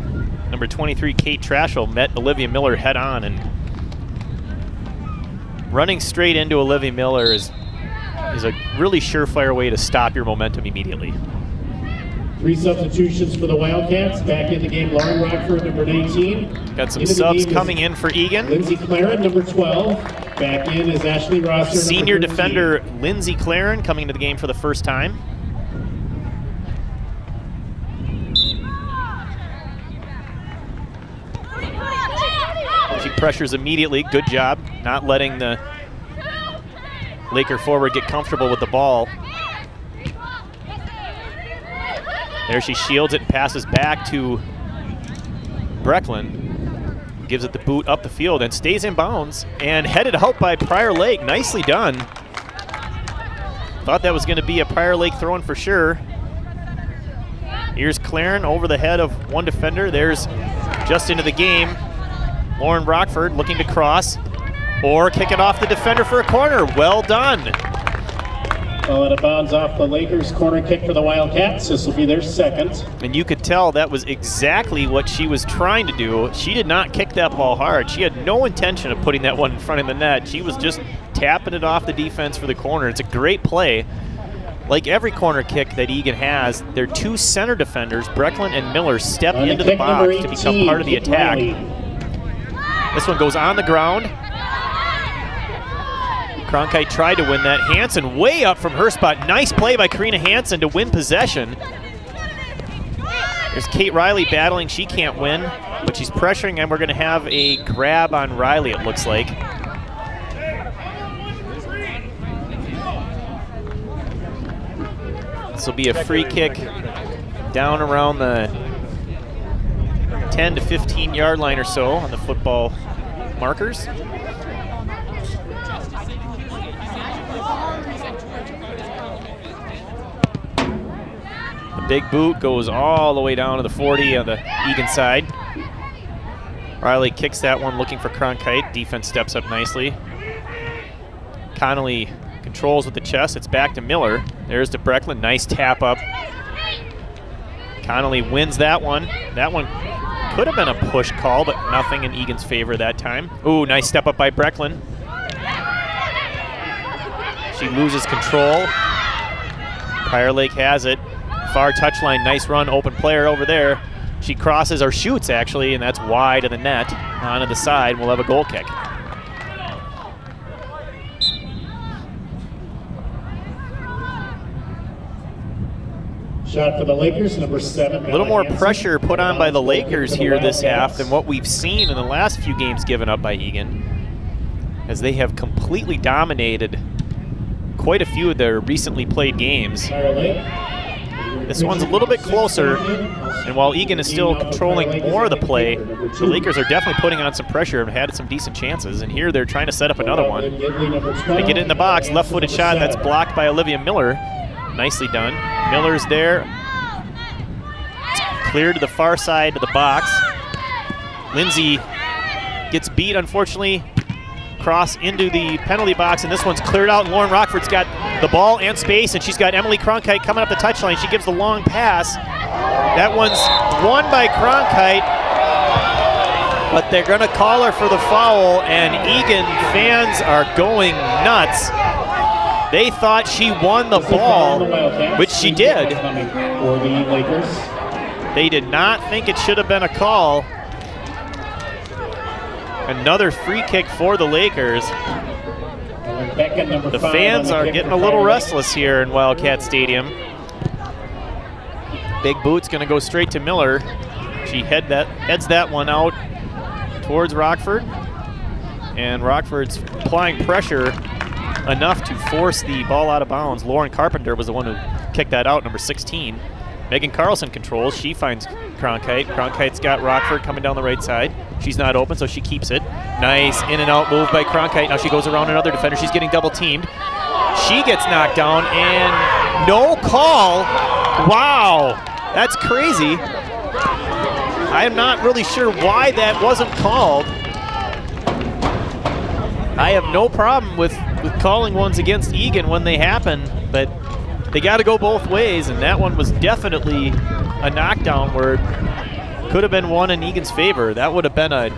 number 23, Kate Trashel, met Olivia Miller head on, and running straight into Olivia Miller is a really surefire way to stop your momentum immediately.
3 substitutions for the Wildcats. Back in the game, Lauren Rockford, number 19.
Got some subs coming in for Eagan.
Lindsay Claren, number 12. Back in is Ashley Rosser,
senior defender Lindsay Claren coming into the game for the first time. She pressures immediately. Good job not letting the Laker forward get comfortable with the ball. There she shields it and passes back to Brecklin. Gives it the boot up the field and stays in bounds and headed out by Prior Lake. Nicely done. Thought that was going to be a Prior Lake throw-in for sure. Here's Claren over the head of one defender. There's just into the game. Lauren Rockford looking to cross or kick it off the defender for a corner. Well done.
Well, it bounds off the Lakers. Corner kick for the Wildcats. This will be their second.
And you could tell that was exactly what she was trying to do. She did not kick that ball hard. She had no intention of putting that one in front of the net. She was just tapping it off the defense for the corner. It's a great play. Like every corner kick that Eagan has, their two center defenders, Brecklin and Miller, step into the box to become part of the attack. This one goes on the ground. Cronkite tried to win that. Hansen way up from her spot. Nice play by Karina Hansen to win possession. There's Kate Riley battling. She can't win, but she's pressuring, and we're going to have a grab on Riley, it looks like. This will be a free kick down around the 10 to 15 yard line or so on the football markers. The big boot goes all the way down to the 40 on the Eagan side. Riley kicks that one looking for Cronkite. Defense steps up nicely. Connolly controls with the chest. It's back to Miller. There's to Brecklin. Nice tap up. Connolly wins that one. That one could have been a push call, but nothing in Eagan's favor that time. Ooh, nice step up by Brecklin. She loses control. Prior Lake has it. Far touchline, nice run, open player over there. She crosses, or shoots actually, and that's wide of the net. Onto the side, we'll have a goal kick.
Shot for the Lakers, number 7.
A little more pressure put on by the Lakers here this half than what we've seen in the last few games given up by Eagan, as they have completely dominated quite a few of their recently played games. This one's a little bit closer, and while Eagan is still controlling more of the play, the Lakers are definitely putting on some pressure and had some decent chances. And here they're trying to set up another one. They get it in the box, left-footed shot, that's blocked by Olivia Miller. Nicely done. Miller's there. It's clear to the far side of the box. Lindsay gets beat, unfortunately. cross into the penalty box, and this one's cleared out, and Lauren Rockford's got the ball and space, and she's got Emily Cronkite coming up the touchline. She gives the long pass. That one's won by Cronkite, but they're going to call her for the foul, and Eagan fans are going nuts. They thought she won the ball, which she did. They did not think it should have been a call. Another free kick for the Lakers. The fans are getting a little restless here in Wildcat Stadium. Big Boot's going to go straight to Miller. She heads that one out towards Rockford. And Rockford's applying pressure enough to force the ball out of bounds. Lauren Carpenter was the one who kicked that out, number 16. Megan Carlson controls. She finds Cronkite. Cronkite's got Rockford coming down the right side. She's not open, so she keeps it. Nice in and out move by Cronkite. Now she goes around another defender. She's getting double teamed. She gets knocked down, and no call. Wow, that's crazy. I am not really sure why that wasn't called. I have no problem with calling ones against Eagan when they happen, but they got to go both ways, and that one was definitely a knockdown where it could have been one in Eagan's favor. That would have been a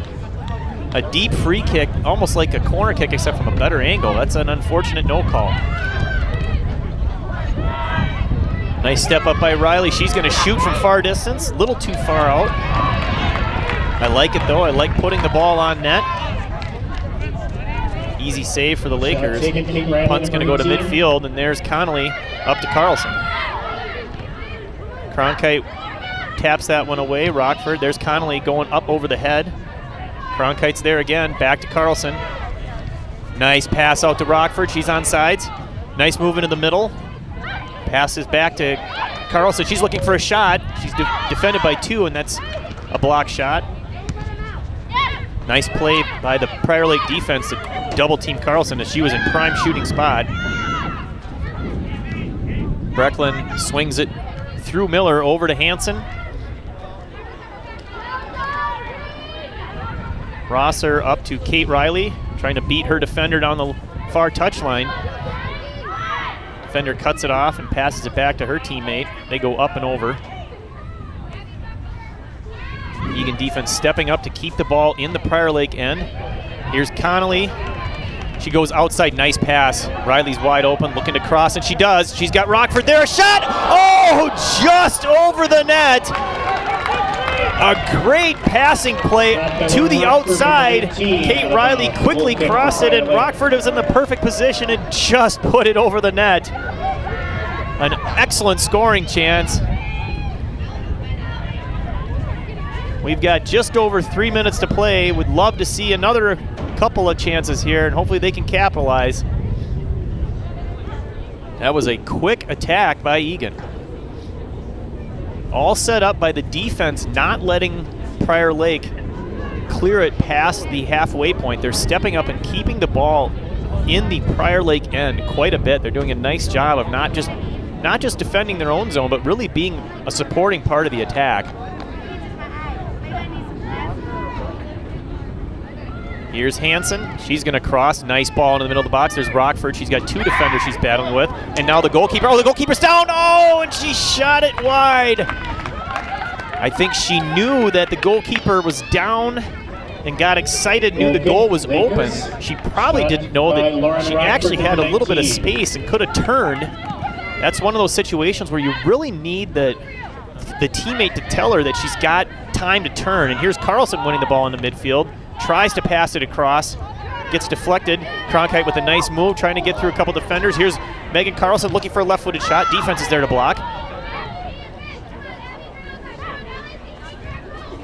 deep free kick, almost like a corner kick, except from a better angle. That's an unfortunate no call. Nice step up by Riley. She's going to shoot from far distance, a little too far out. I like it, though. I like putting the ball on net. Easy save for the Lakers. Punt's going to go to midfield, and there's Connolly up to Carlson. Cronkite taps that one away. Rockford, there's Connolly going up over the head. Cronkite's there again, back to Carlson. Nice pass out to Rockford. She's on sides. Nice move into the middle. Passes back to Carlson. She's looking for a shot. She's defended by two, and that's a block shot. Nice play by the Prior Lake defense to double team Carlson as she was in prime shooting spot. Brecklin swings it through Miller over to Hansen. Rosser up to Kate Riley, trying to beat her defender down the far touchline. Defender cuts it off and passes it back to her teammate. They go up and over. Eagan defense stepping up to keep the ball in the Prior Lake end. Here's Connolly. She goes outside, nice pass. Riley's wide open, looking to cross, and she does. She's got Rockford there, a shot! Oh, just over the net. A great passing play to the outside. Kate Riley quickly crossed it, and Rockford was in the perfect position and just put it over the net. An excellent scoring chance. We've got just over 3 minutes to play. Would love to see another couple of chances here, and hopefully they can capitalize. That was a quick attack by Eagan. All set up by the defense not letting Prior Lake clear it past the halfway point. They're stepping up and keeping the ball in the Prior Lake end quite a bit. They're doing a nice job of not just defending their own zone, but really being a supporting part of the attack. Here's Hansen. She's going to cross. Nice ball into the middle of the box. There's Rockford. She's got two defenders she's battling with. And now the goalkeeper. Oh, the goalkeeper's down. Oh, and she shot it wide. I think she knew that the goalkeeper was down and got excited, knew the goal was open. She probably didn't know that she actually had a little bit of space and could have turned. That's one of those situations where you really need the teammate to tell her that she's got time to turn. And here's Carlson winning the ball in the midfield. Tries to pass it across, gets deflected. Cronkite with a nice move, trying to get through a couple defenders. Here's Megan Carlson looking for a left-footed shot. Defense is there to block.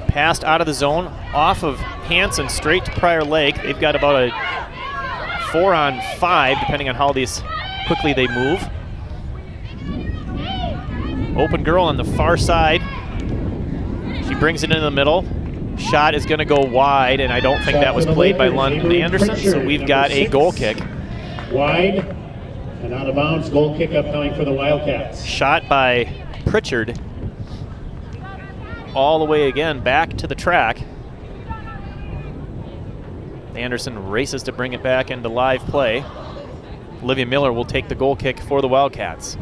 Passed out of the zone, off of Hansen, straight to Prior Lake. They've got about a 4-on-5, depending on how quickly they move. Open girl on the far side. She brings it into the middle. Shot is going to go wide, and I don't think that was played by London Anderson, so we've got a goal kick.
Wide and out of bounds, goal kick upcoming for the Wildcats.
Shot by Pritchard. All the way again back to the track. Anderson races to bring it back into live play. Olivia Miller will take the goal kick for the Wildcats.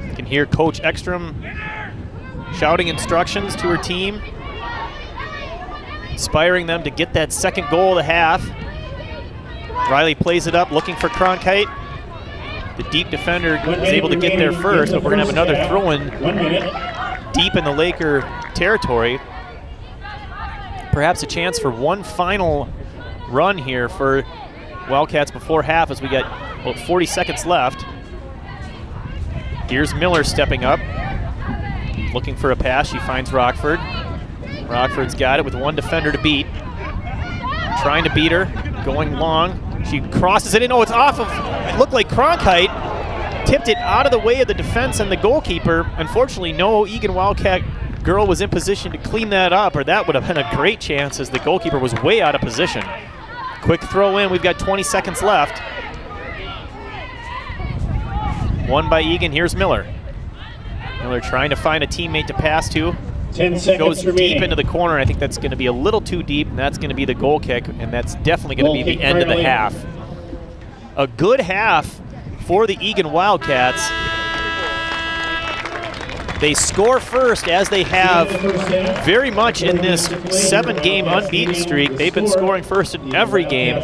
You can hear Coach Ekstrom shouting instructions to her team, inspiring them to get that second goal of the half. Riley plays it up, looking for Cronkite. The deep defender is able to get there first, but we're going to have another throw-in deep in the Laker territory. Perhaps a chance for one final run here for Wildcats before half, as we got about 40 seconds left. Here's Miller stepping up, looking for a pass. She finds Rockford. Rockford's got it with one defender to beat. Trying to beat her, going long. She crosses it in. Oh, it's off of, it looked like Cronkite tipped it out of the way of the defense and the goalkeeper. Unfortunately, no Eagan Wildcat girl was in position to clean that up, or that would have been a great chance as the goalkeeper was way out of position. Quick throw in, we've got 20 seconds left. Won by Eagan, here's Miller. Miller trying to find a teammate to pass to.
10 seconds
goes
remaining.
deep into the corner. I think that's going to be a little too deep, and that's going to be the goal kick, and that's definitely going to be the end of the half. A good half for the Eagan Wildcats. They score first, as they have very much in this 7-game unbeaten streak. They've been scoring first in every game.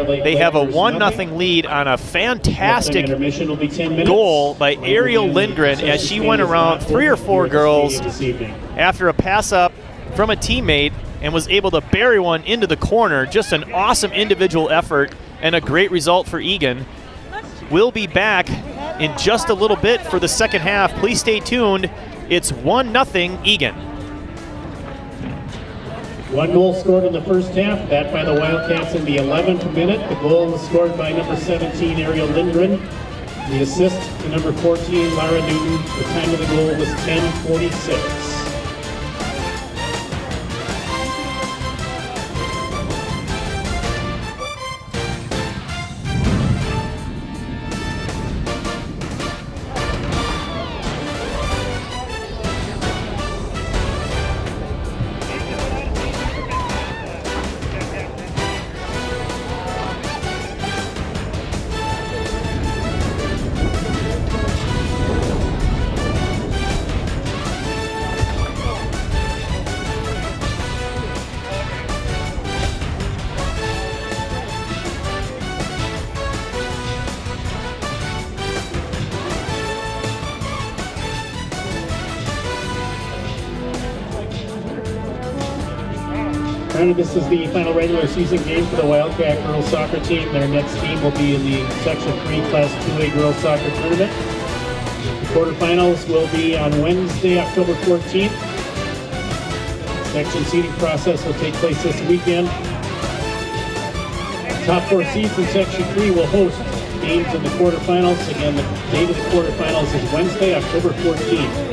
They have a 1-0 lead on a fantastic goal by Ariel Lindgren, as she went around 3 or 4 girls after a pass up from a teammate and was able to bury one into the corner. Just an awesome individual effort and a great result for Eagan. We'll be back in just a little bit for the second half. Please stay tuned. It's 1-0 Eagan.
1 goal scored in the first half, that by the Wildcats in the 11th minute. The goal was scored by number 17, Ariel Lindgren. The assist to number 14, Lara Newton. The time of the goal was 10:46. This is the final regular season game for the Wildcat girls soccer team. Their next game will be in the Section 3 Class 2A girls soccer tournament. The quarterfinals will be on Wednesday, October 14th. Section seeding process will take place this weekend. Top 4 seeds in Section 3 will host games in the quarterfinals. Again, the date of the quarterfinals is Wednesday, October 14th.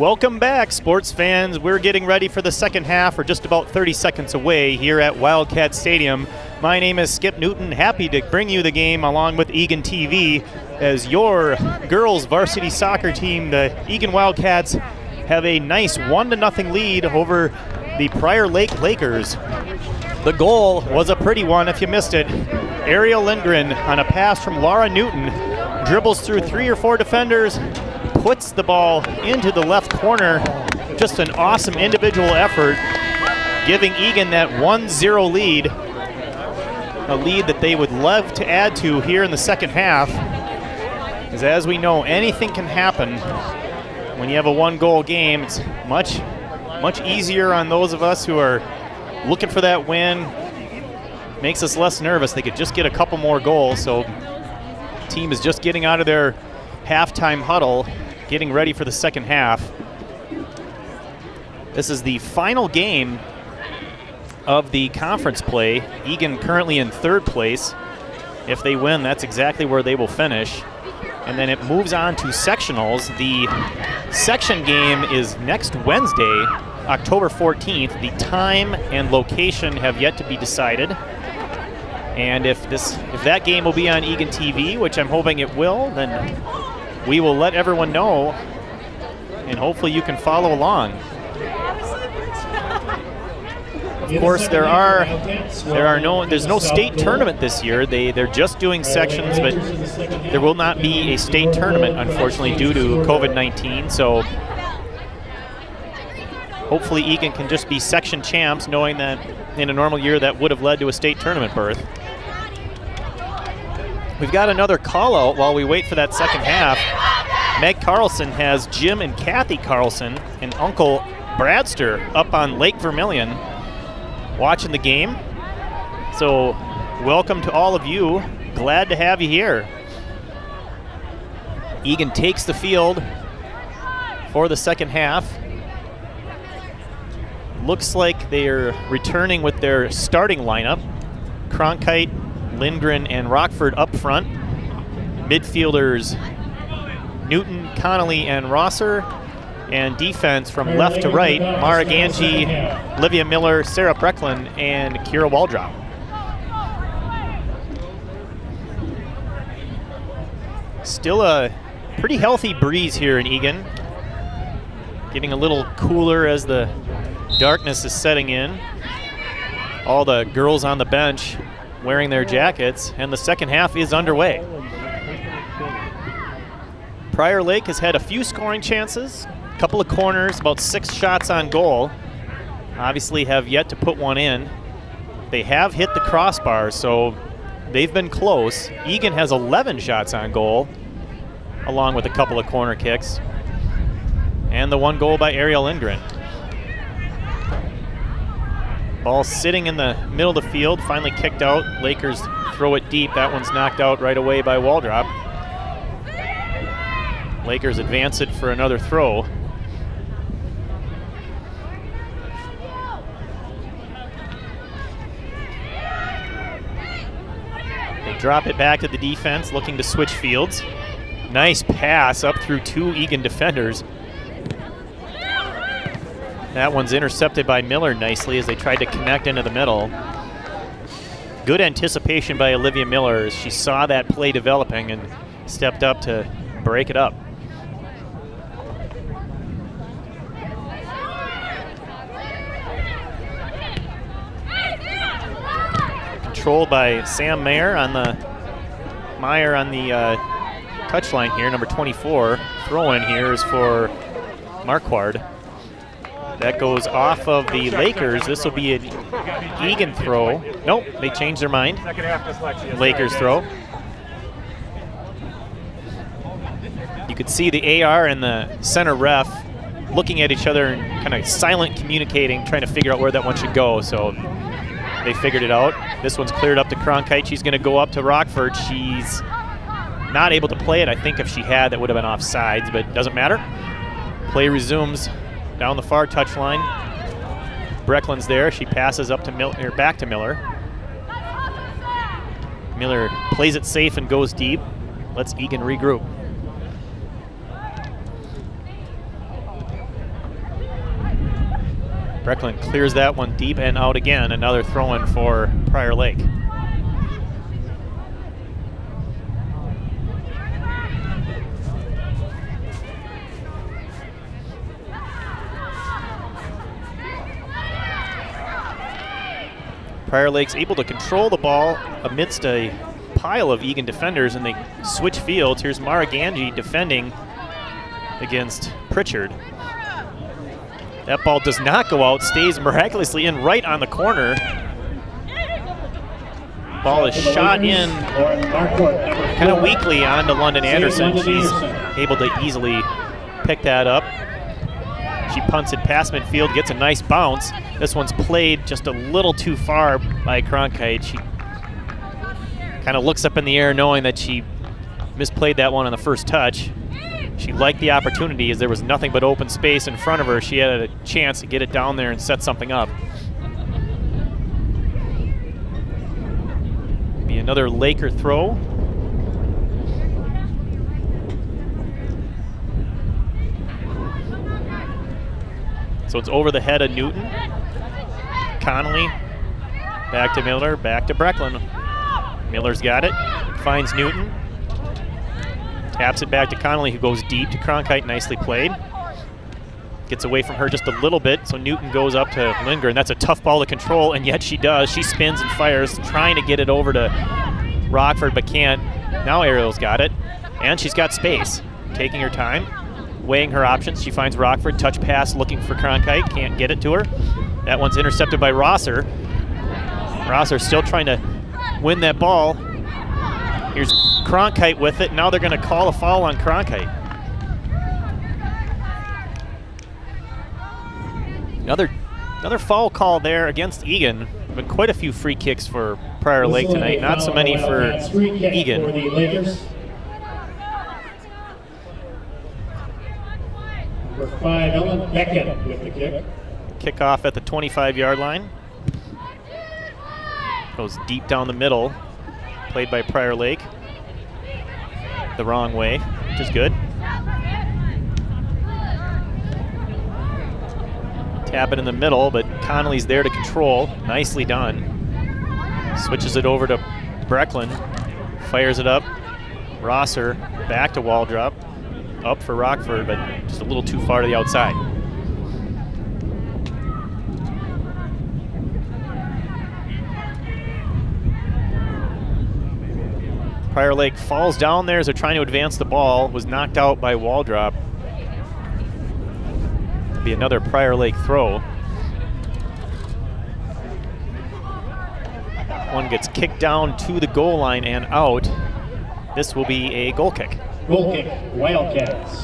Welcome back, sports fans. We're getting ready for the second half. We're just about 30 seconds away here at Wildcat Stadium. My name is Skip Newton, happy to bring you the game along with Eagan TV as your girls varsity soccer team, the Eagan Wildcats, have a nice 1-0 lead over the Prior Lake Lakers. The goal was a pretty one if you missed it. Ariel Lindgren on a pass from Laura Newton dribbles through 3 or 4 defenders, puts the ball into the left corner. Just an awesome individual effort, giving Eagan that 1-0 lead, a lead that they would love to add to here in the second half. As we know, anything can happen when you have a 1-goal game. It's much easier on those of us who are looking for that win. Makes us less nervous. They could just get a couple more goals. So the team is just getting out of their halftime huddle, getting ready for the second half. This is the final game of the conference play. Eagan currently in 3rd place. If they win, that's exactly where they will finish. And then it moves on to sectionals. The section game is next Wednesday, October 14th. The time and location have yet to be decided. And if that game will be on Eagan TV, which I'm hoping it will, then we will let everyone know, and hopefully you can follow along. Of course, there's no state tournament this year. They're just doing sections, but there will not be a state tournament, unfortunately, due to COVID-19. So hopefully Eagan can just be section champs, knowing that in a normal year that would have led to a state tournament berth. We've got another call out while we wait for that second half. Meg Carlson has Jim and Kathy Carlson and Uncle Bradster up on Lake Vermilion watching the game. So welcome to all of you. Glad to have you here. Eagan takes the field for the second half. Looks like they're returning with their starting lineup. Cronkite, Lindgren, and Rockford up front. Midfielders Newton, Connolly, and Rosser. And defense from left to right, Mara Ganji, Olivia Miller, Sarah Brecklin, and Kira Waldrop. Still a pretty healthy breeze here in Eagan. Getting a little cooler as the darkness is setting in. All the girls on the bench wearing their jackets, and the second half is underway. Prior Lake has had a few scoring chances, a couple of corners, about 6 shots on goal. Obviously have yet to put one in. They have hit the crossbar, so they've been close. Eagan has 11 shots on goal, along with a couple of corner kicks. And the 1 goal by Ariel Lindgren. Ball sitting in the middle of the field, finally kicked out. Lakers throw it deep. That one's knocked out right away by Waldrop. Lakers advance it for another throw. They drop it back to the defense, looking to switch fields. Nice pass up through 2 Eagan defenders. That one's intercepted by Miller nicely as they tried to connect into the middle. Good anticipation by Olivia Miller as she saw that play developing and stepped up to break it up. Controlled by Sam Meyer on the touchline here, number 24. Throw in here is for Marquard. That goes off of the Lakers. This will be an Eagan throw. Nope, they changed their mind. Lakers throw. You could see the AR and the center ref looking at each other and kind of silent communicating, trying to figure out where that one should go. So they figured it out. This one's cleared up to Cronkite. She's going to go up to Rockford. She's not able to play it. I think if she had, that would have been offsides, but it doesn't matter. Play resumes down the far touchline. Brecklin's there. She passes up to Miller, back to Miller. Miller plays it safe and goes deep. Lets Eagan regroup. Brecklin clears that one deep and out again. Another throw-in for Prior Lake. Prior Lake's able to control the ball amidst a pile of Eagan defenders, and they switch fields. Here's Mara Ganji defending against Pritchard. That ball does not go out, stays miraculously in right on the corner. Ball is shot in kind of weakly onto London Anderson. She's able to easily pick that up. She punts it past midfield, gets a nice bounce. This one's played just a little too far by Cronkite. She kind of looks up in the air knowing that she misplayed that one on the first touch. She liked the opportunity as there was nothing but open space in front of her. She had a chance to get it down there and set something up. Be another Laker throw. So it's over the head of Newton. Connolly, back to Miller, back to Brecklin. Miller's got it, finds Newton. Taps it back to Connolly, who goes deep to Cronkite, nicely played. Gets away from her just a little bit, so Newton goes up to Lindgren. That's a tough ball to control, and yet she does. She spins and fires, trying to get it over to Rockford, but can't. Now Ariel's got it, and she's got space. Taking her time, weighing her options. She finds Rockford, touch pass looking for Cronkite, can't get it to her. That one's intercepted by Rosser. Rosser still trying to win that ball. Here's Cronkite with it. Now they're going to call a foul on Cronkite. Another foul call there against Eagan. But quite a few free kicks for Prior Lake tonight. Not so many for Eagan.
Number 5, Ellen Beckett with the kick.
Kickoff at the 25-yard line. Goes deep down the middle. Played by Prior Lake. The wrong way, which is good. Tap it in the middle, but Connolly's there to control. Nicely done. Switches it over to Brecklin. Fires it up. Rosser back to Waldrop. Up for Rockford, but just a little too far to the outside. Prior Lake falls down there as they're trying to advance the ball. Was knocked out by Waldrop. Be another Prior Lake throw. One gets kicked down to the goal line and out. This will be a goal kick.
Goal kick, Wildcats.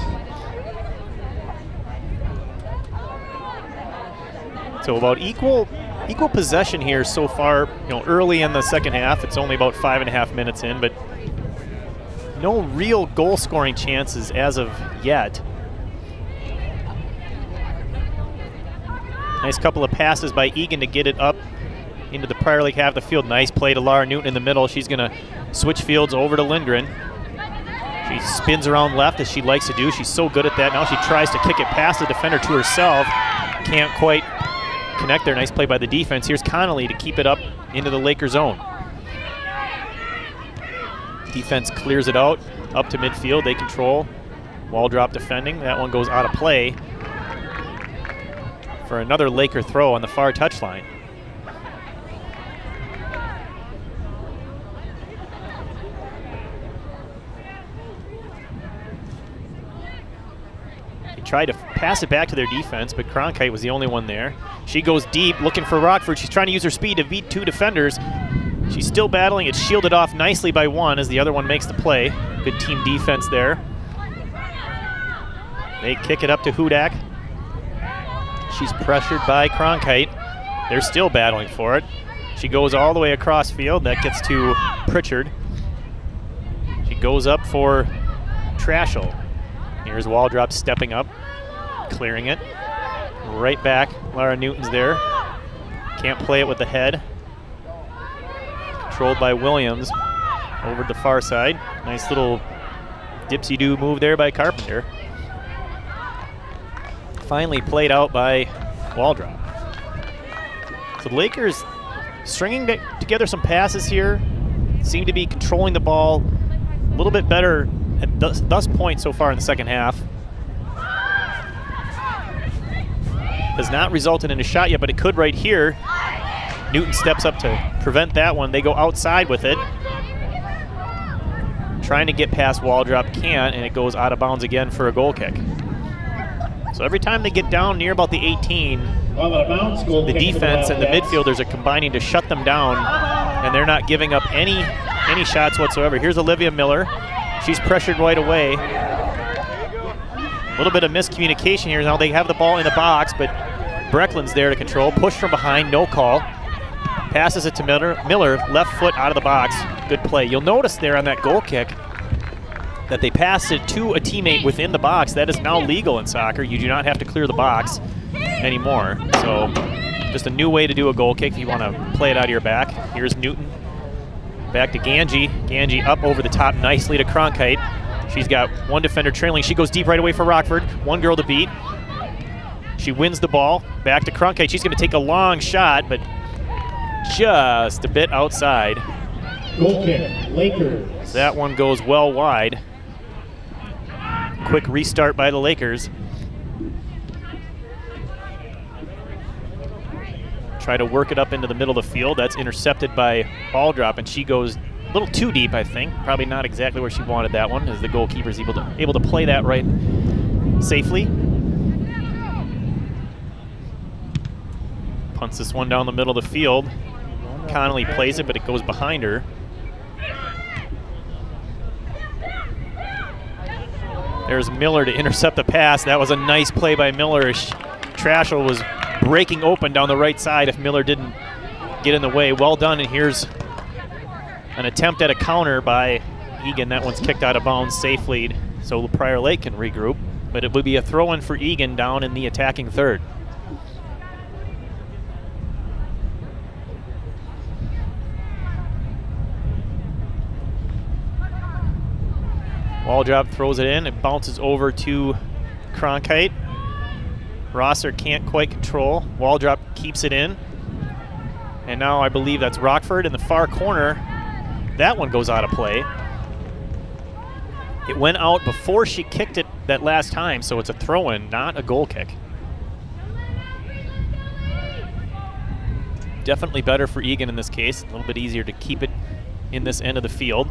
So about equal possession here so far. Early in the second half, it's only about 5.5 minutes in, but no real goal scoring chances as of yet. Nice couple of passes by Eagan to get it up into the Prior Lake half of the field. Nice play to Laura Newton in the middle. She's going to switch fields over to Lindgren. She spins around left as she likes to do. She's so good at that. Now she tries to kick it past the defender to herself. Can't quite connect there. Nice play by the defense. Here's Connolly to keep it up into the Laker zone. Defense clears it out, up to midfield. They control. Waldrop defending. That one goes out of play for another Laker throw on the far touchline. They tried to pass it back to their defense, but Cronkite was the only one there. She goes deep, looking for Rockford. She's trying to use her speed to beat two defenders. She's still battling. It's shielded off nicely by one as the other one makes the play. Good team defense there. They kick it up to Hudak. She's pressured by Cronkite. They're still battling for it. She goes all the way across field. That gets to Pritchard. She goes up for Trashel. Here's Waldrop stepping up, clearing it. Right back. Lara Newton's there. Can't play it with the head. Controlled by Williams over the far side. Nice little dipsy-do move there by Carpenter. Finally played out by Waldrop. So the Lakers stringing together some passes here, seem to be controlling the ball a little bit better at thus point so far in the second half. Has not resulted in a shot yet, but it could right here. Newton steps up to prevent that one. They go outside with it. Trying to get past Waldrop, can't, and it goes out of bounds again for a goal kick. So every time they get down near about the 18, the defense and the midfielders are combining to shut them down, and they're not giving up any shots whatsoever. Here's Olivia Miller. She's pressured right away. A little bit of miscommunication here. Now they have the ball in the box, but Brecklin's there to control. Push from behind, no call. Passes it to Miller. Miller, left foot out of the box. Good play. You'll notice there on that goal kick that they passed it to a teammate within the box. That is now legal in soccer. You do not have to clear the box anymore. So just a new way to do a goal kick if you want to play it out of your back. Here's Newton. Back to Ganji. Ganji up over the top nicely to Cronkite. She's got one defender trailing. She goes deep right away for Rockford. One girl to beat. She wins the ball. Back to Cronkite. She's going to take a long shot, but just a bit outside.
Goal kick, Lakers.
That one goes well wide. Quick restart by the Lakers. Try to work it up into the middle of the field. That's intercepted by Waldrop, and she goes a little too deep, I think. Probably not exactly where she wanted that one, as the goalkeeper's able to play that right safely. Punts this one down the middle of the field. Connolly plays it, but it goes behind her. There's Miller to intercept the pass. That was a nice play by Miller. Trashel was breaking open down the right side if Miller didn't get in the way. Well done, and here's an attempt at a counter by Eagan. That one's kicked out of bounds safely, so Prior Lake can regroup. But it would be a throw-in for Eagan down in the attacking third. Waldrop throws it in. It bounces over to Cronkite. Rosser can't quite control. Waldrop keeps it in. And now I believe that's Rockford in the far corner. That one goes out of play. It went out before she kicked it that last time, so it's a throw-in, not a goal kick. Definitely better for Eagan in this case. A little bit easier to keep it in this end of the field.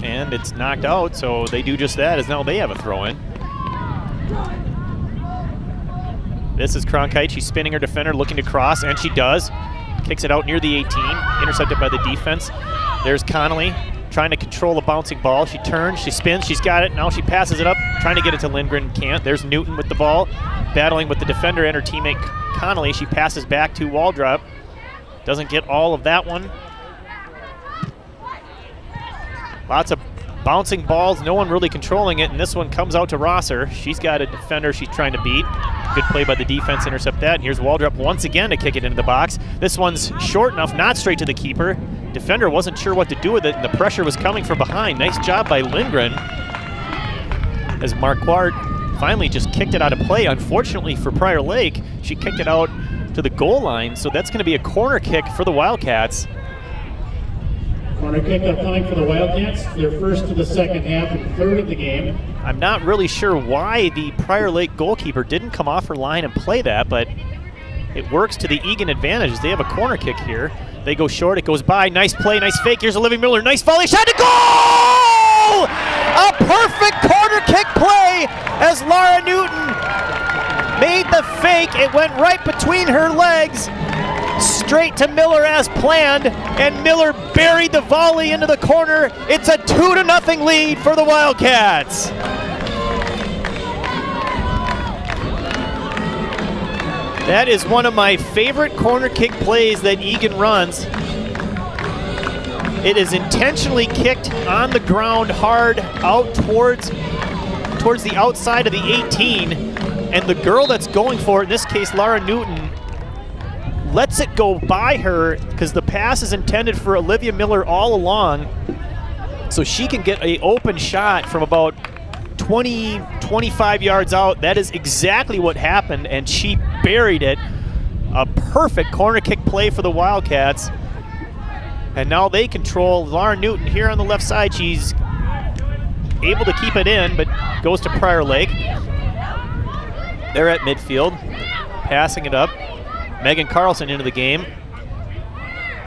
And it's knocked out, so they do just that, as now they have a throw-in. This is Cronkite. She's spinning her defender, looking to cross, and she does. Kicks it out near the 18, intercepted by the defense. There's Connolly trying to control the bouncing ball. She turns, she spins, she's got it. Now she passes it up, trying to get it to Lindgren, can't. There's Newton with the ball, battling with the defender and her teammate Connolly. She passes back to Waldrop. Doesn't get all of that one. Lots of bouncing balls, no one really controlling it, and this one comes out to Rosser. She's got a defender she's trying to beat. Good play by the defense, intercept that. And here's Waldrop once again to kick it into the box. This one's short enough, not straight to the keeper. Defender wasn't sure what to do with it, and the pressure was coming from behind. Nice job by Lindgren, as Marquardt finally just kicked it out of play. Unfortunately for Prior Lake, she kicked it out to the goal line, so that's going to be a corner kick for the Wildcats.
Corner kick upcoming for the Wildcats. Their first of the second half and third of the game.
I'm not really sure why the Prior Lake goalkeeper didn't come off her line and play that, but it works to the Eagan advantage. They have a corner kick here. They go short, it goes by. Nice play, nice fake. Here's Olivia Miller, nice volley shot to goal! A perfect corner kick play as Laura Newton made the fake. It went right between her legs, straight to Miller as planned, and Miller buried the volley into the corner. It's a 2-0 lead for the Wildcats. That is one of my favorite corner kick plays that Eagan runs. It is intentionally kicked on the ground hard out towards the outside of the 18, and the girl that's going for it, in this case Laura Newton, lets it go by her because the pass is intended for Olivia Miller all along, so she can get an open shot from about 20, 25 yards out. That is exactly what happened, and she buried it. A perfect corner kick play for the Wildcats. And now they control Lauren Newton here on the left side. She's able to keep it in, but goes to Prior Lake. They're at midfield, passing it up. Megan Carlson into the game.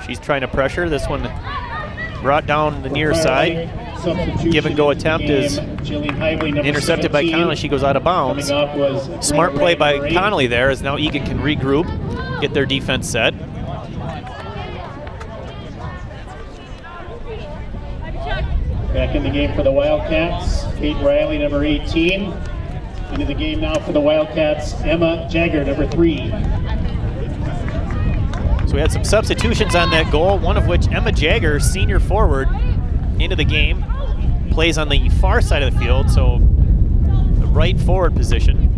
She's trying to pressure. This one brought down the near side. Give and go attempt is intercepted by Connolly. She goes out of bounds. Smart play by Connolly there, as now Eagan can regroup, get their defense set.
Back in the game for the Wildcats, Kate Riley, number 18. Into the game now for the Wildcats, Emma Jagger, number 3.
So we had some substitutions on that goal, one of which Emma Jagger, senior forward, into the game. Plays on the far side of the field, so the right forward position.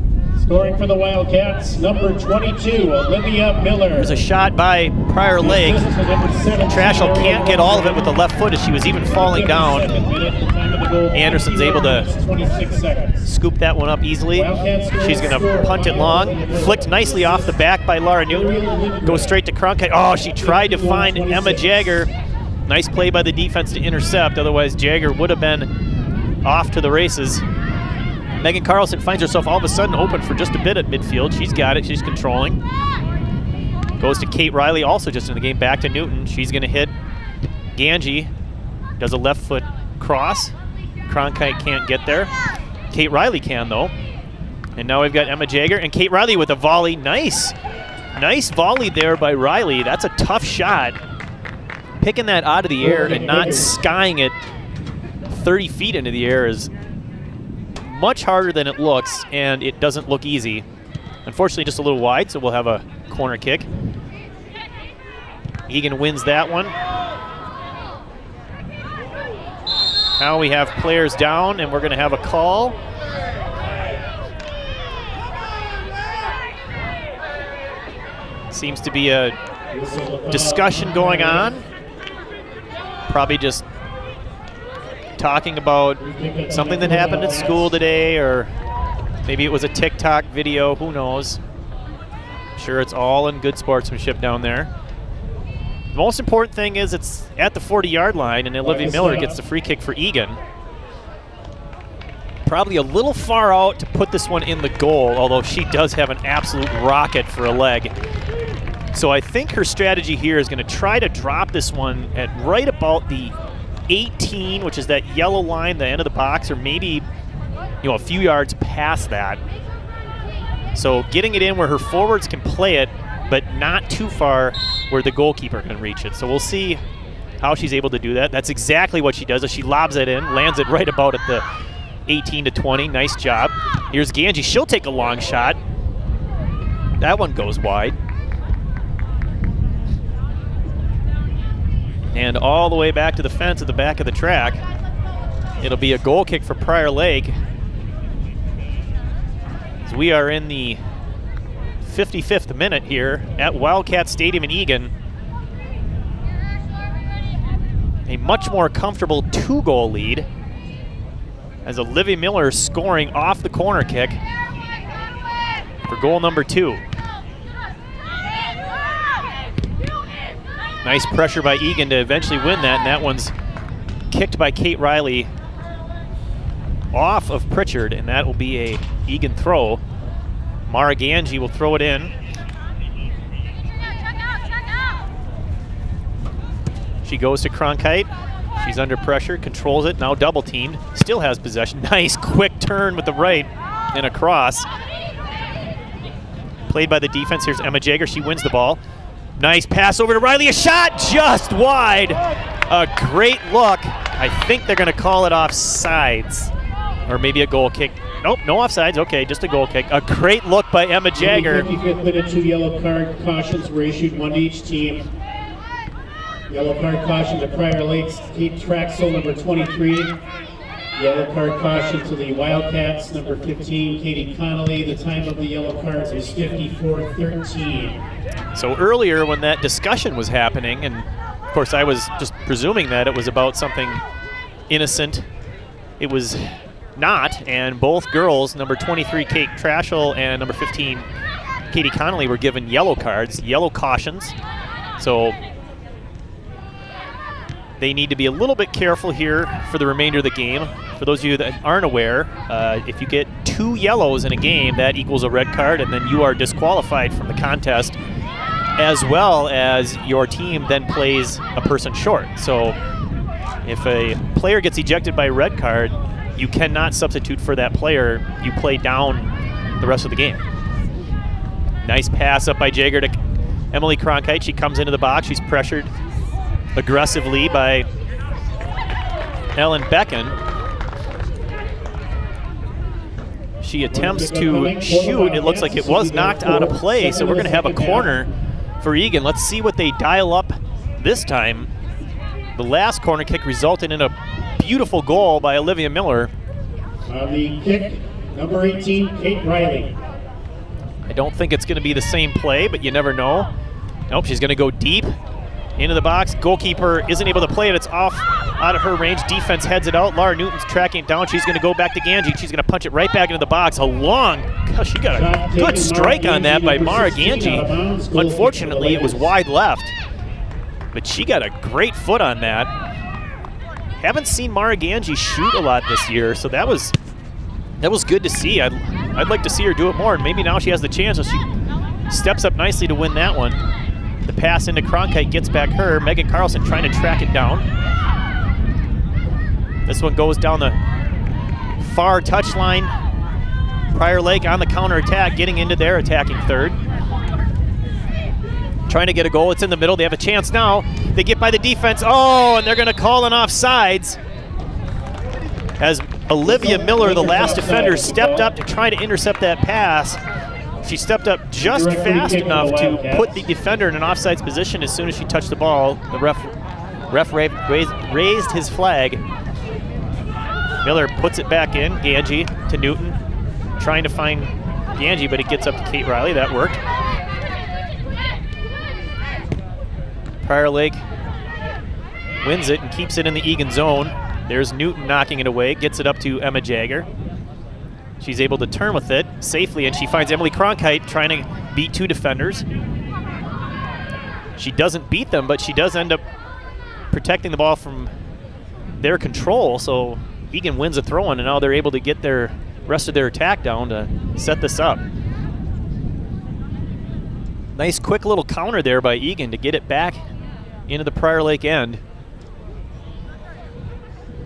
Scoring for the Wildcats, number 22, Olivia Miller.
There's a shot by Prior Lake. Trashel can't get all of it with the left foot as she was even falling down. Anderson's able to scoop that one up easily. She's going to punt it long. Flicked nicely off the back by Laura Newton. Goes straight to Cronkite. Oh, she tried to find Emma Jagger. Nice play by the defense to intercept. Otherwise, Jagger would have been off to the races. Megan Carlson finds herself all of a sudden open for just a bit at midfield. She's got it. She's controlling. Goes to Kate Riley, also just in the game. Back to Newton. She's going to hit Ganji. Does a left foot cross. Cronkite can't get there. Kate Riley can, though. And now we've got Emma Jagger and Kate Riley with a volley. Nice. Nice volley there by Riley. That's a tough shot. Picking that out of the air and not skying it 30 feet into the air is much harder than it looks, and it doesn't look easy. Unfortunately, just a little wide, so we'll have a corner kick. Eagan wins that one. Now we have players down, and we're going to have a call. Seems to be a discussion going on. Probably just talking about something that happened at school today, or maybe it was a TikTok video, who knows. I'm sure it's all in good sportsmanship down there. The most important thing is it's at the 40-yard line, and Olivia Miller gets the free kick for Eagan. Probably a little far out to put this one in the goal, although she does have an absolute rocket for a leg. So I think her strategy here is going to try to drop this one at right about the 18, which is that yellow line, the end of the box, or maybe a few yards past that. So getting it in where her forwards can play it, but not too far where the goalkeeper can reach it. So we'll see how she's able to do that. That's exactly what she does. As she lobs it in, lands it right about at the 18 to 20. Nice job. Here's Ganji. She'll take a long shot. That one goes wide. And all the way back to the fence at the back of the track. It'll be a goal kick for Prior Lake. As we are in the 55th minute here at Wildcat Stadium in Eagan. A much more comfortable 2-goal lead as Olivia Miller scoring off the corner kick for goal number 2. Nice pressure by Eagan to eventually win that, and that one's kicked by Kate Riley off of Pritchard, and that will be a Eagan throw. Mara Ganji will throw it in. She goes to Cronkite. She's under pressure, controls it, now double teamed, still has possession. Nice quick turn with the right and a cross. Played by the defense. Here's Emma Jagger, she wins the ball. Nice pass over to Riley, a shot just wide. A great look. I think they're going to call it offsides, or maybe a goal kick. Nope, no offsides. Okay, just a goal kick. A great look by Emma Jagger.
55th minute, 2 yellow card cautions were issued, 1 to each team. Yellow card caution to Prior Lakes, Kate Traxel, number 23. Yellow card caution to the Wildcats, number 15, Katie Connolly. The time of the yellow cards was 54-13.
So earlier when that discussion was happening, and of course I was just presuming that it was about something innocent, it was not, and both girls, number 23 Kate Trashel and number 15 Katie Connolly, were given yellow cards, yellow cautions. So they need to be a little bit careful here for the remainder of the game. For those of you that aren't aware, if you get 2 yellows in a game, that equals a red card, and then you are disqualified from the contest, as well as your team then plays a person short. So if a player gets ejected by a red card, you cannot substitute for that player. You play down the rest of the game. Nice pass up by Jager to Emily Cronkite. She comes into the box. She's pressured aggressively by Ellen Becken. She attempts to shoot. It looks like it was knocked out of play, so we're going to have a corner for Eagan. Let's see what they dial up this time. The last corner kick resulted in a beautiful goal by Olivia Miller.
The kick, number 18, Kate Riley.
I don't think it's going to be the same play, but you never know. Nope, she's going to go deep into the box. Goalkeeper isn't able to play it. It's off out of her range. Defense heads it out. Laura Newton's tracking it down. She's going to go back to Ganji. She's going to punch it right back into the box. A long, gosh, she got a good strike on that by Mara Ganji. Unfortunately, it was wide left, but she got a great foot on that. Haven't seen Mara Ganji shoot a lot this year, so that was good to see. I'd like to see her do it more, and maybe now she has the chance, so she steps up nicely to win that one. The pass into Cronkite gets back her. Megan Carlson trying to track it down. This one goes down the far touchline. Prior Lake on the counter attack, getting into their attacking third. Trying to get a goal. It's in the middle. They have a chance now. They get by the defense. Oh, and they're going to call an offsides. As Olivia Miller, the last defender, stepped up to try to intercept that pass. She stepped up just fast enough to put the defender in an offsides position. As soon as she touched the ball, the ref raised his flag. Miller puts it back in. Ganji to Newton, trying to find Ganji, but it gets up to Kate Riley. That worked. Prior Lake wins it and keeps it in the Eagan zone. There's Newton knocking it away, gets it up to Emma Jager. She's able to turn with it safely, and she finds Emily Cronkite trying to beat 2 defenders. She doesn't beat them, but she does end up protecting the ball from their control, so Eagan wins a throw-in, and now they're able to get their rest of their attack down to set this up. Nice quick little counter there by Eagan to get it back into the Prior Lake end.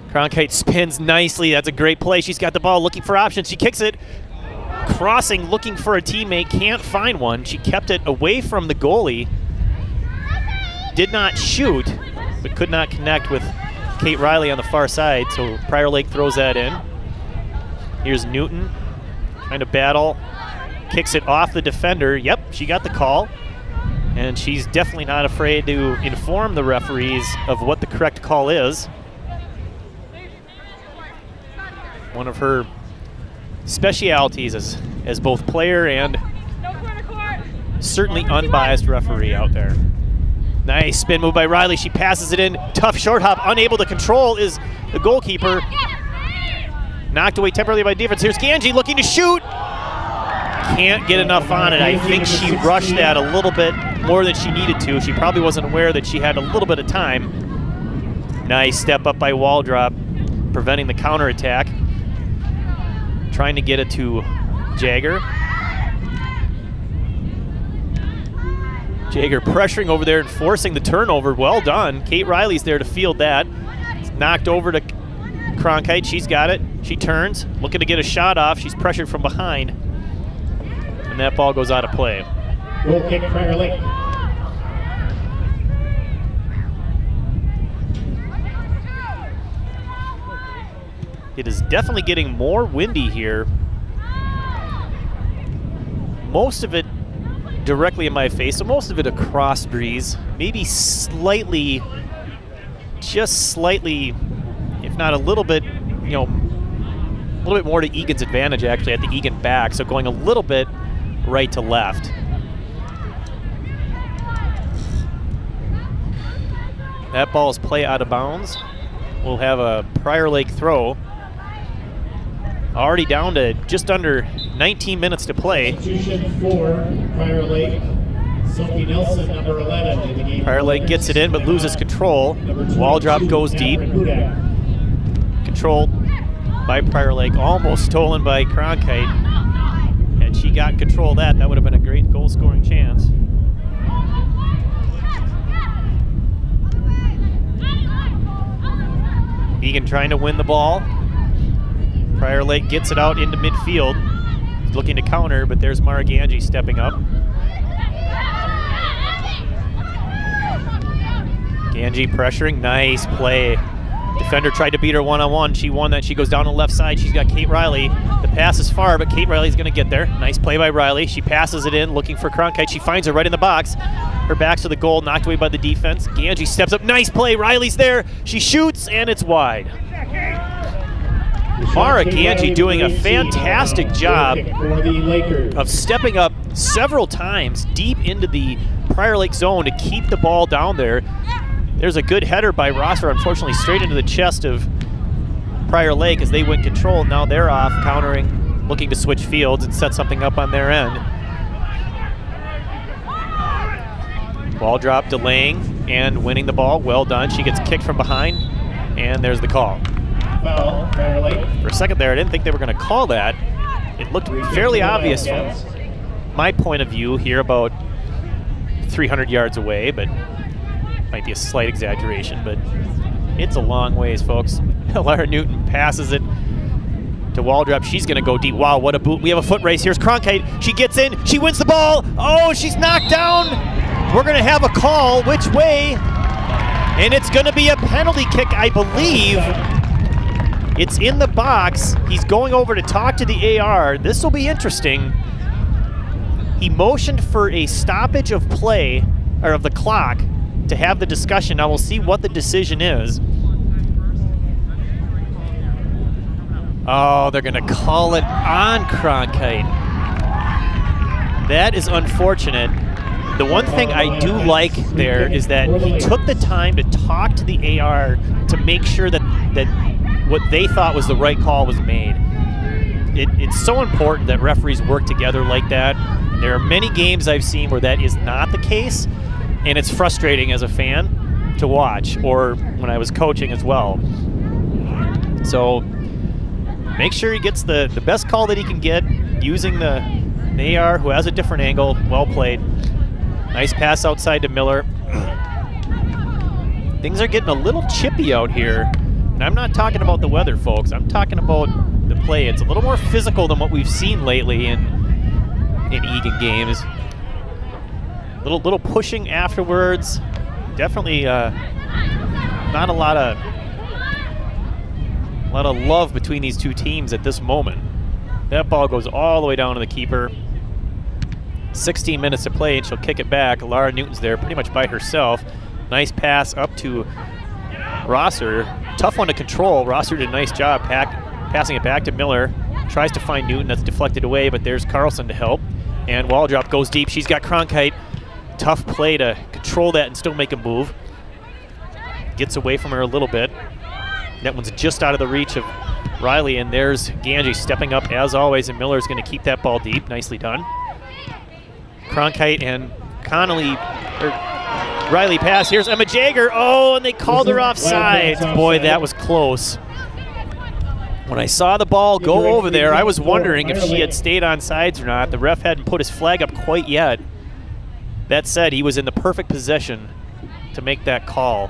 Cronkite spins nicely. That's a great play. She's got the ball looking for options. She kicks it. Crossing, looking for a teammate. Can't find one. She kept it away from the goalie. Did not shoot, but could not connect with Kate Riley on the far side. So Prior Lake throws that in. Here's Newton trying to battle. Kicks it off the defender. Yep, she got the call. And she's definitely not afraid to inform the referees of what the correct call is. One of her specialities as both player and certainly unbiased referee out there. Nice spin move by Riley. She passes it in. Tough short hop. Unable to control is the goalkeeper. Knocked away temporarily by defense. Here's Ganji looking to shoot. Can't get enough on it. I think she rushed that a little bit more than she needed to. She probably wasn't aware that she had a little bit of time. Nice step up by Waldrop, preventing the counterattack. Trying to get it to Jager. Jager pressuring over there and forcing the turnover. Well done. Kate Riley's there to field that. It's knocked over to Cronkite. She's got it. She turns, looking to get a shot off. She's pressured from behind. And that ball goes out of play.
Goal kick, Prior Lake.
It is definitely getting more windy here. Most of it directly in my face, so most of it a cross breeze. Maybe slightly, just slightly, if not a little bit, you know, a little bit more to Eagan's advantage actually at the Eagan back, so going a little bit right to left. That ball is play out of bounds. We'll have a Prior Lake throw. Already down to just under 19 minutes to play.
Substitution for Prior Lake. Sophie Nelson, number 11 in the game.
Prior Lake gets it in but loses control. Wall drop goes deep. Controlled by Prior Lake, almost stolen by Cronkite. Had she got control of that, that would have been a great goal scoring chance. Eagan trying to win the ball. Prior Lake gets it out into midfield, looking to counter, but there's Mara Ganji stepping up. Ganji pressuring, nice play. Defender tried to beat her one-on-one. She won that. She goes down the left side. She's got Kate Riley. The pass is far, but Kate Riley's going to get there. Nice play by Riley. She passes it in, looking for Cronkite. She finds her right in the box. Her back's to the goal, knocked away by the defense. Ganji steps up. Nice play. Riley's there. She shoots, and it's wide. Mara Ganji doing a fantastic job of stepping up several times deep into the Prior Lake zone to keep the ball down there. There's a good header by Rosser, unfortunately straight into the chest of Prior Lake as they win control. Now they're off countering, looking to switch fields and set something up on their end. Ball drop delaying and winning the ball. Well done. She gets kicked from behind, and there's the call.
Foul, Prior Lake.
For a second there, I didn't think they were going to call that. It looked fairly obvious from my point of view here, about 300 yards away, but might be a slight exaggeration, but it's a long ways, folks. Lara Newton passes it to Waldrop. She's going to go deep. Wow, what a boot. We have a foot race. Here's Cronkite. She gets in. She wins the ball. Oh, she's knocked down. We're going to have a call. Which way? And it's going to be a penalty kick, I believe. It's in the box. He's going over to talk to the AR. This will be interesting. He motioned for a stoppage of play, or of the clock, to have the discussion. Now we'll see what the decision is. Oh, they're going to call it on Cronkite. That is unfortunate. The one thing I do like there is that he took the time to talk to the AR to make sure that what they thought was the right call was made. It's so important that referees work together like that. There are many games I've seen where that is not the case, and it's frustrating as a fan to watch, or when I was coaching as well. So make sure he gets the best call that he can get using the AR, who has a different angle. Well played. Nice pass outside to Miller. Things are getting a little chippy out here. And I'm not talking about the weather, folks. I'm talking about the play. It's a little more physical than what we've seen lately in Eagan games. Little pushing afterwards. Definitely not a lot of love between these two teams at this moment. That ball goes all the way down to the keeper. 16 minutes to play, and she'll kick it back. Lara Newton's there pretty much by herself. Nice pass up to Rosser. Tough one to control. Rosser did a nice job passing it back to Miller. Tries to find Newton. That's deflected away, but there's Carlson to help. And Waldrop goes deep. She's got Cronkite. Tough play to control that and still make a move. Gets away from her a little bit. That one's just out of the reach of Riley, and there's Ganji stepping up as always, and Miller's going to keep that ball deep. Nicely done. Cronkite and Riley pass. Here's Emma Jager. Oh, and they called her offside. Boy, that was close. When I saw the ball go over there, I was wondering if she had stayed on sides or not. The ref hadn't put his flag up quite yet. That said, he was in the perfect position to make that call.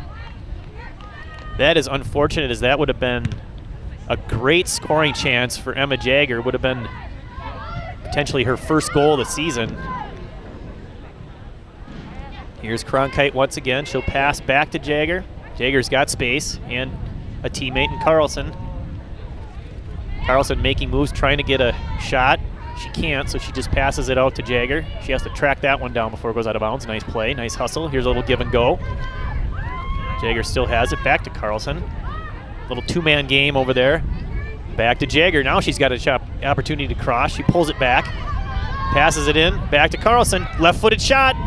That is unfortunate, as that would have been a great scoring chance for Emma Jager. Would have been potentially her first goal of the season. Here's Cronkite once again. She'll pass back to Jager. Jager's got space and a teammate in Carlson. Carlson making moves, trying to get a shot. She can't, so she just passes it out to Jager. She has to track that one down before it goes out of bounds. Nice play, nice hustle. Here's a little give and go. Jager still has it, back to Carlson. Little two-man game over there. Back to Jager. Now she's got a opportunity to cross. She pulls it back, passes it in, back to Carlson. Left-footed shot.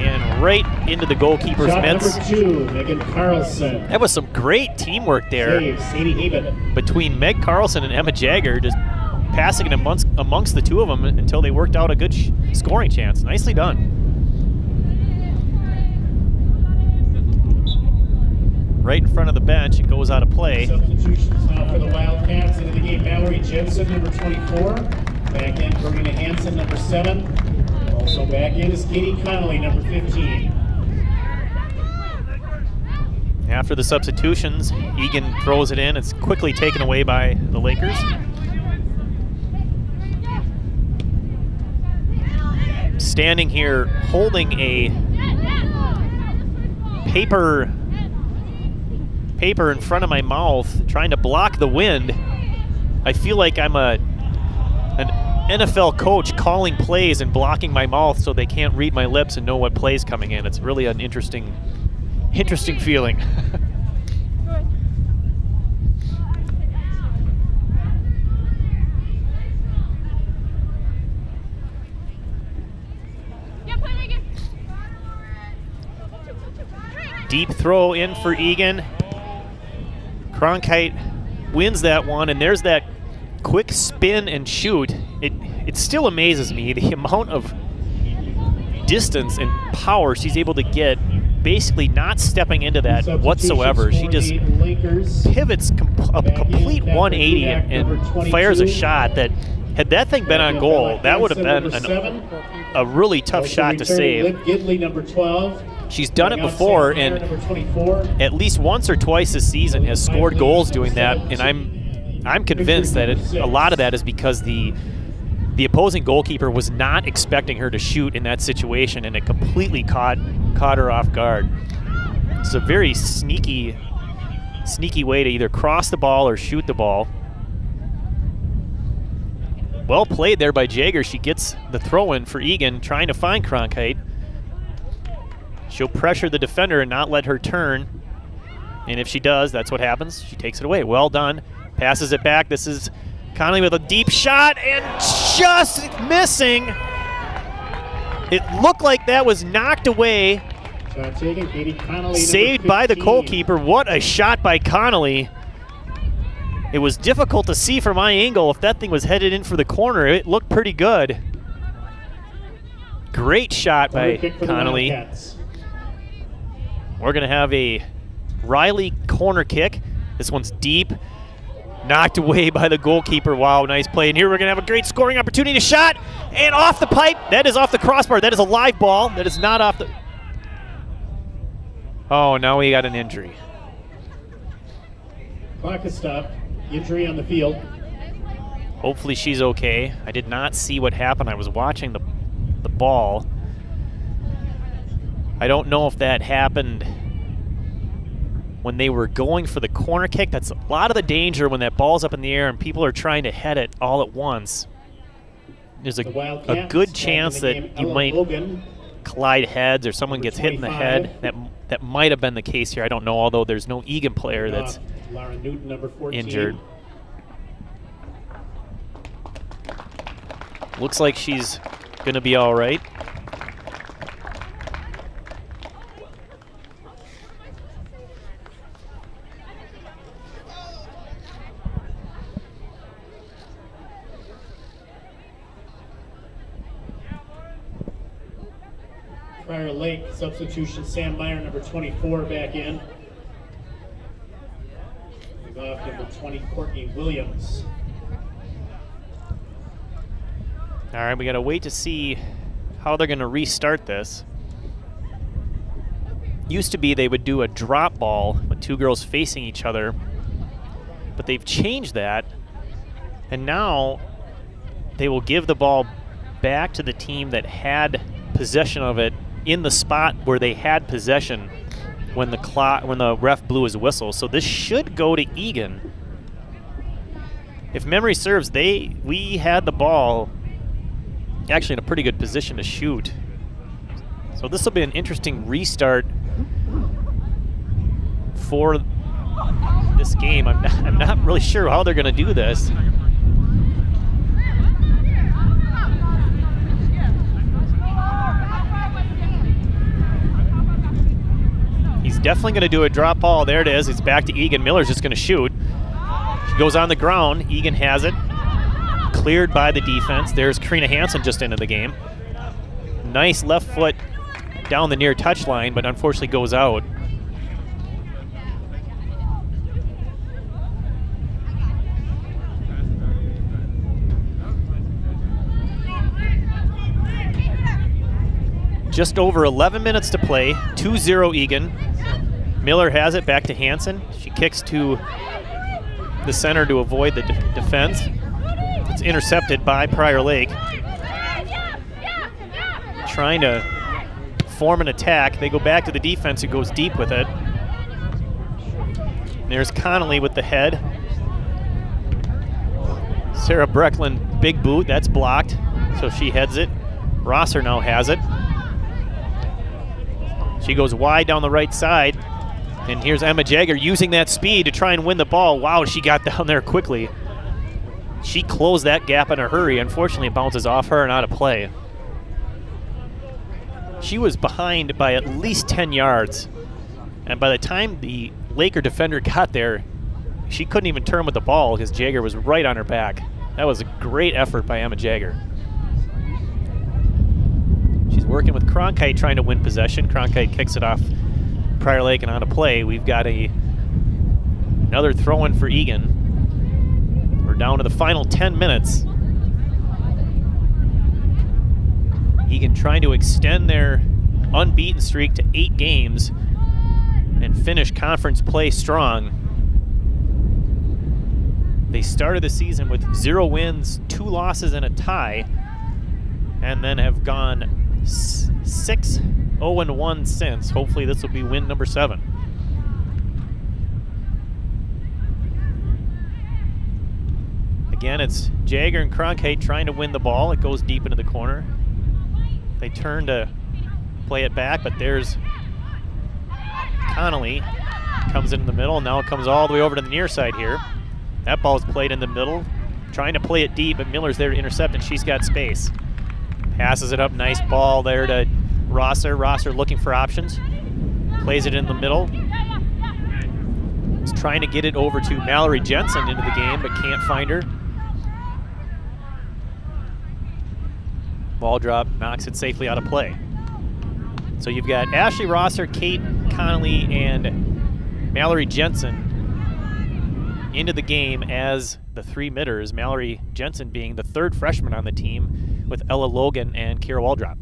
and right into the goalkeeper's
Shot
mitts.
number 2, Megan Carlson.
That was some great teamwork there
Save, Sadie Eben.
between Meg Carlson and Emma Jagger, just passing it amongst the two of them until they worked out a good scoring chance. Nicely done. Right in front of the bench, it goes out of play.
Substitutions now for the Wildcats. Into the game, Mallory Jensen, number 24. Back in, Karina Hansen, number 7. Also back in is Katie Connolly, number 15.
After the substitutions, Eagan throws it in. It's quickly taken away by the Lakers. Standing here holding a paper in front of my mouth, trying to block the wind. I feel like I'm an NFL coach calling plays and blocking my mouth so they can't read my lips and know what play's coming in. It's really an interesting feeling. Deep throw in for Eagan. Cronkite wins that one, and there's that quick spin and shoot. It still amazes me the amount of distance and power she's able to get, basically not stepping into that whatsoever. She just pivots a complete 180 and fires a shot that, had that thing been on goal, that would have been a really tough shot to save.
Gidley, number 12.
She's done it before, and at least once or twice this season has scored goals doing that, and I'm convinced that a lot of that is because the opposing goalkeeper was not expecting her to shoot in that situation, and it completely caught her off guard. It's a very sneaky way to either cross the ball or shoot the ball. Well played there by Jagger. She gets the throw in for Eagan, trying to find Cronkite. She'll pressure the defender and not let her turn. And if she does, that's what happens. She takes it away. Well done. Passes it back. This is Connolly with a deep shot and just missing. It looked like that was knocked away.
Shot taken, Katie Connolly,
saved by the goalkeeper. What a shot by Connolly. It was difficult to see from my angle if that thing was headed in for the corner. It looked pretty good. Great shot by Connolly. We're going to have a Riley corner kick. This one's deep. Knocked away by the goalkeeper. Wow, nice play. And here we're going to have a great scoring opportunity. Shot and off the pipe. That is off the crossbar. That is a live ball. That is not off the... Oh, now we got an injury.
Clock is stopped. Injury on the field.
Hopefully she's okay. I did not see what happened. I was watching the ball. I don't know if that happened when they were going for the corner kick. That's a lot of the danger when that ball's up in the air and people are trying to head it all at once. There's a good chance that you might collide heads or someone gets hit in the head. That might have been the case here. I don't know, although there's no Eagan player that's
Newton, number 14.
injured. Looks like she's going to be all right.
Prior Lake, substitution, Sam Meyer, number 24, back in. Off number 20, Courtney Williams.
All right, we got to wait to see how they're going to restart this. Used to be they would do a drop ball with two girls facing each other, but they've changed that, and now they will give the ball back to the team that had possession of it in the spot where they had possession when the ref blew his whistle. So this should go to Eagan. If memory serves, we had the ball actually in a pretty good position to shoot. So this will be an interesting restart for this game. I'm not really sure how they're going to do this. She's definitely going to do a drop ball. There it is. It's back to Eagan. Miller's just going to shoot. She goes on the ground. Eagan has it. Cleared by the defense. There's Karina Hansen just into the game. Nice left foot down the near touchline, but unfortunately goes out. Just over 11 minutes to play. 2-0 Eagan. Miller has it back to Hansen. She kicks to the center to avoid the defense. It's intercepted by Prior Lake. Trying to form an attack. They go back to the defense who goes deep with it. There's Connolly with the head. Sarah Brecklin, big boot. That's blocked, so she heads it. Rosser now has it. She goes wide down the right side. And here's Emma Jagger using that speed to try and win the ball. Wow, she got down there quickly. She closed that gap in a hurry. Unfortunately, it bounces off her and out of play. She was behind by at least 10 yards. And by the time the Laker defender got there, she couldn't even turn with the ball because Jagger was right on her back. That was a great effort by Emma Jagger. She's working with Cronkite trying to win possession. Cronkite kicks it off Prior Lake and on a play. We've got another throw-in for Eagan. We're down to the final 10 minutes. Eagan trying to extend their unbeaten streak to 8 games and finish conference play strong. They started the season with 0 wins, 2 losses, and a tie, and then have gone 6-0-1 since. Hopefully this will be win number 7. Again, it's Jagger and Cronkite trying to win the ball. It goes deep into the corner. They turn to play it back, but there's Connolly. Comes in the middle, and now it comes all the way over to the near side here. That ball is played in the middle. Trying to play it deep, but Miller's there to intercept, and she's got space. Passes it up, nice ball there to Rosser. Rosser looking for options. Plays it in the middle. He's trying to get it over to Mallory Jensen into the game, but can't find her. Ball drop, knocks it safely out of play. So you've got Ashley Rosser, Kate Connolly, and Mallory Jensen into the game as the 3 midders, Mallory Jensen being the 3rd freshman on the team with Ella Logan and Kira Waldrop.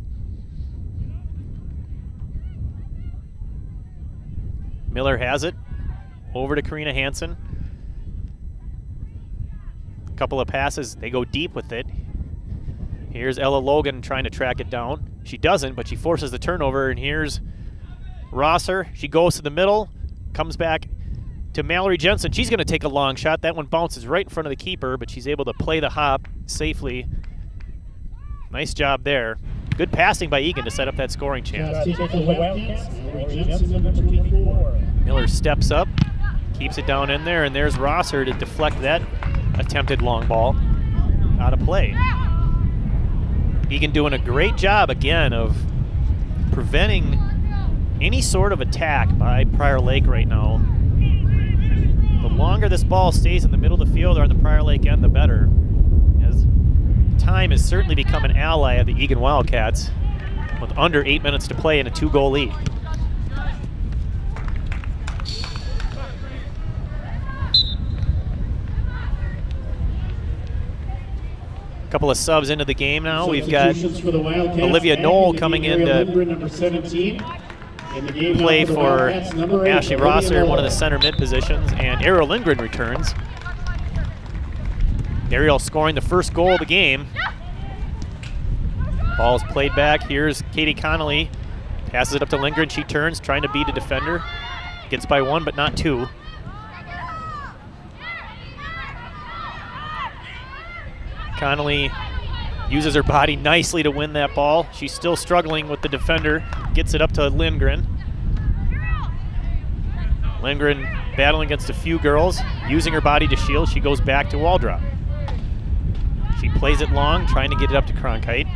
Miller has it over to Karina Hansen. A couple of passes, they go deep with it. Here's Ella Logan trying to track it down. She doesn't, but she forces the turnover, and here's Rosser. She goes to the middle, comes back to Mallory Jensen. She's going to take a long shot. That one bounces right in front of the keeper, but she's able to play the hop safely. Nice job there. Good passing by Eagan to set up that scoring chance. Miller steps up, keeps it down in there, and there's Rosser to deflect that attempted long ball out of play. Eagan doing a great job again of preventing any sort of attack by Prior Lake right now. The longer this ball stays in the middle of the field or on the Prior Lake end, the better, as time has certainly become an ally of the Eagan Wildcats with under 8 minutes to play and a 2-goal lead. Couple of subs into the game now. We've got Olivia Knoll coming in to play for Ashley Rosser in one of the center mid positions, and Ariel Lindgren returns. Ariel scoring the first goal of the game. Ball's played back. Here's Katie Connolly. Passes it up to Lindgren. She turns, trying to beat a defender. Gets by 1, but not 2. Connolly uses her body nicely to win that ball. She's still struggling with the defender. Gets it up to Lindgren. Lindgren battling against a few girls, using her body to shield. She goes back to Waldrop. She plays it long, trying to get it up to Cronkite.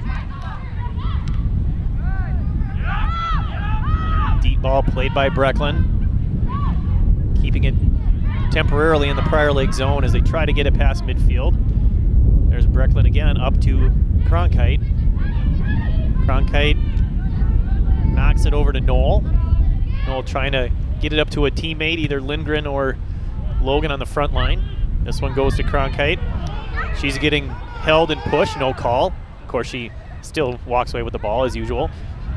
Deep
Deep ball played by Brecklin. Keeping it temporarily in the Prior Lake zone as they try to get it past midfield. There's Brecklin again up to Cronkite. Cronkite knocks it over to Knoll. Knoll trying to get it up to a teammate, either Lindgren or Logan on the front line. This one goes to Cronkite. She's getting held and pushed, no call. Of course, she still walks away with the ball as usual.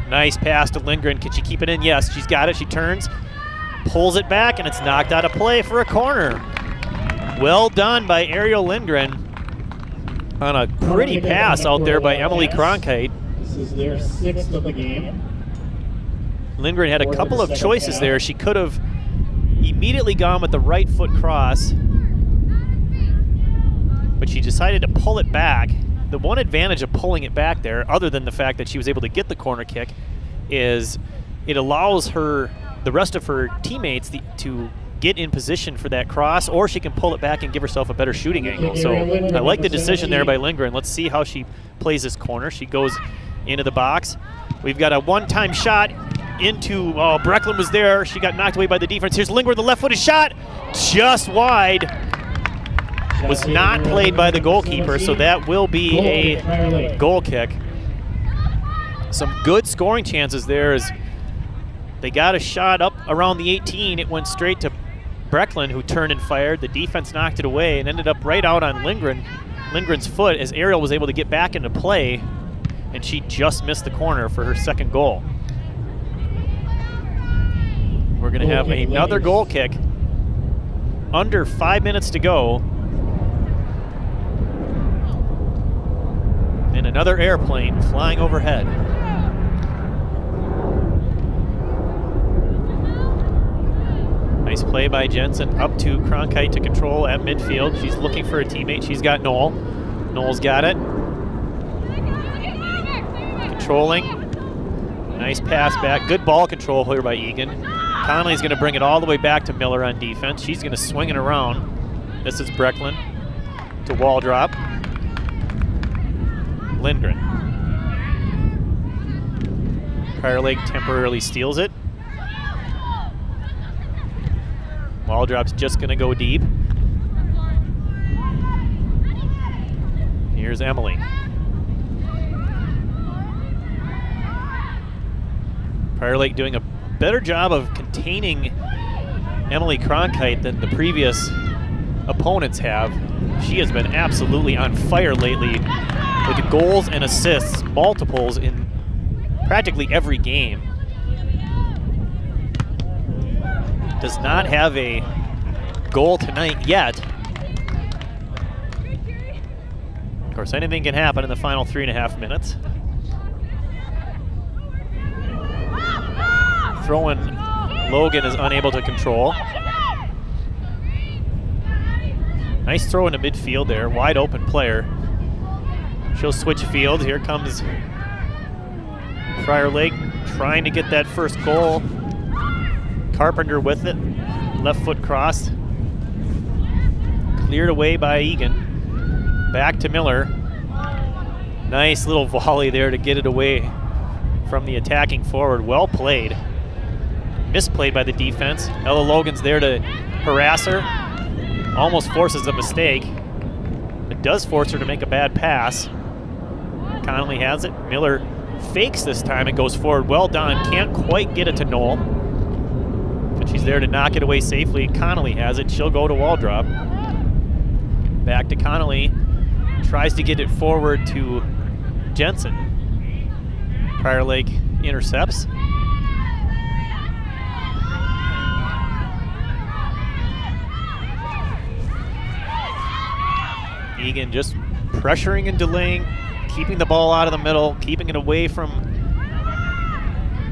Nice pass to Lindgren. Can she keep it in? Yes, she's got it. She turns, pulls it back, and it's knocked out of play for a corner. Well done by Ariel Lindgren on a pretty pass out there by Emily Cronkite.
This is their 6th of the game.
Lindgren had a couple of choices there. She could have immediately gone with the right foot cross, but she decided to pull it back. The one advantage of pulling it back there, other than the fact that she was able to get the corner kick, is it allows her, the rest of her teammates, to get in position for that cross, or she can pull it back and give herself a better shooting angle. So I like the decision there by Lindgren. Let's see how she plays this corner. She goes into the box. We've got a one-time shot into, Brecklin was there. She got knocked away by the defense. Here's Lindgren, the left-footed shot, just wide. Was not played by the goalkeeper, so that will be a goal kick. Some good scoring chances there as they got a shot up around the 18. It went straight to Brecklin, who turned and fired. The defense knocked it away and ended up right out on Lindgren's foot as Ariel was able to get back into play, and she just missed the corner for her second goal. We're going to have another goal kick. Under 5 minutes to go. And another airplane flying overhead. Nice play by Jensen up to Cronkite to control at midfield. She's looking for a teammate. She's got Knoll. Knoll's got it. Controlling. Nice pass back. Good ball control here by Eagan. Conley's going to bring it all the way back to Miller on defense. She's going to swing it around. This is Brecklin to wall drop. Lindgren. Prior Lake temporarily steals it. Wall drop's just going to go deep. Here's Emily. Prior Lake doing a better job of containing Emily Cronkite than the previous opponents have. She has been absolutely on fire lately with goals and assists, multiples in practically every game. Does not have a goal tonight yet. Of course, anything can happen in the final 3.5 minutes. Throw-in, Logan is unable to control. Nice throw into midfield there, wide open player. She'll switch fields. Here comes Prior Lake trying to get that first goal. Carpenter with it, left foot crossed. Cleared away by Eagan. Back to Miller. Nice little volley there to get it away from the attacking forward. Well played. Misplayed by the defense. Ella Logan's there to harass her. Almost forces a mistake. It does force her to make a bad pass. Connolly has it. Miller fakes this time and goes forward. Well done. Can't quite get it to Knoll. But she's there to knock it away safely. Connolly has it. She'll go to wall drop. Back to Connolly. Tries to get it forward to Jensen. Prior Lake intercepts. Eagan just pressuring and delaying, keeping the ball out of the middle, keeping it away from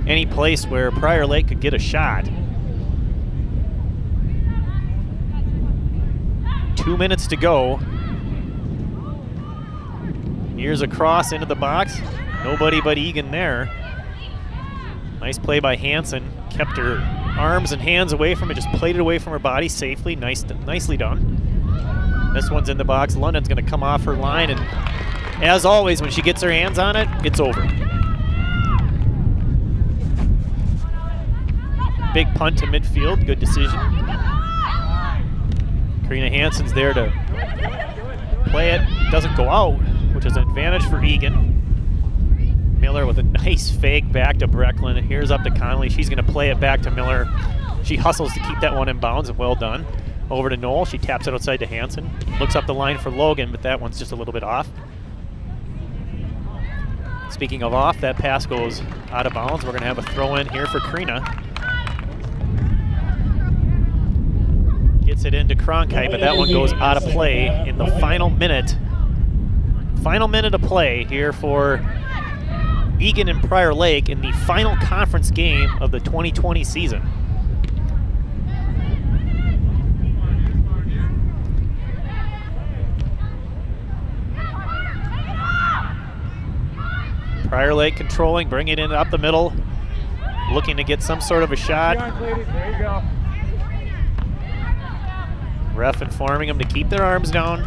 any place where Prior Lake could get a shot. 2 minutes to go. Here's a cross into the box. Nobody but Eagan there. Nice play by Hansen. Kept her arms and hands away from it, just played it away from her body safely. Nicely done. This one's in the box. London's going to come off her line, and as always, when she gets her hands on it, it's over. big punt to midfield. Good decision. Karina Hansen's there to play it. Doesn't go out, which is an advantage for Eagan. Miller with a nice fake back to Brecklin. Here's up to Connolly. She's going to play it back to Miller. She hustles to keep that one in bounds, and well done. Over to Knoll. She taps it outside to Hansen. Looks up the line for Logan, but that one's just a little bit off. Speaking of off, that pass goes out of bounds. We're going to have a throw in here for Karina. Gets it into Cronkite, but that one goes out of play in the final minute. Final minute of play here for Eagan and Prior Lake in the final conference game of the 2020 season. Prior Lake controlling, bringing it in up the middle, looking to get some sort of a shot.
There you go.
Ref informing them to keep their arms down.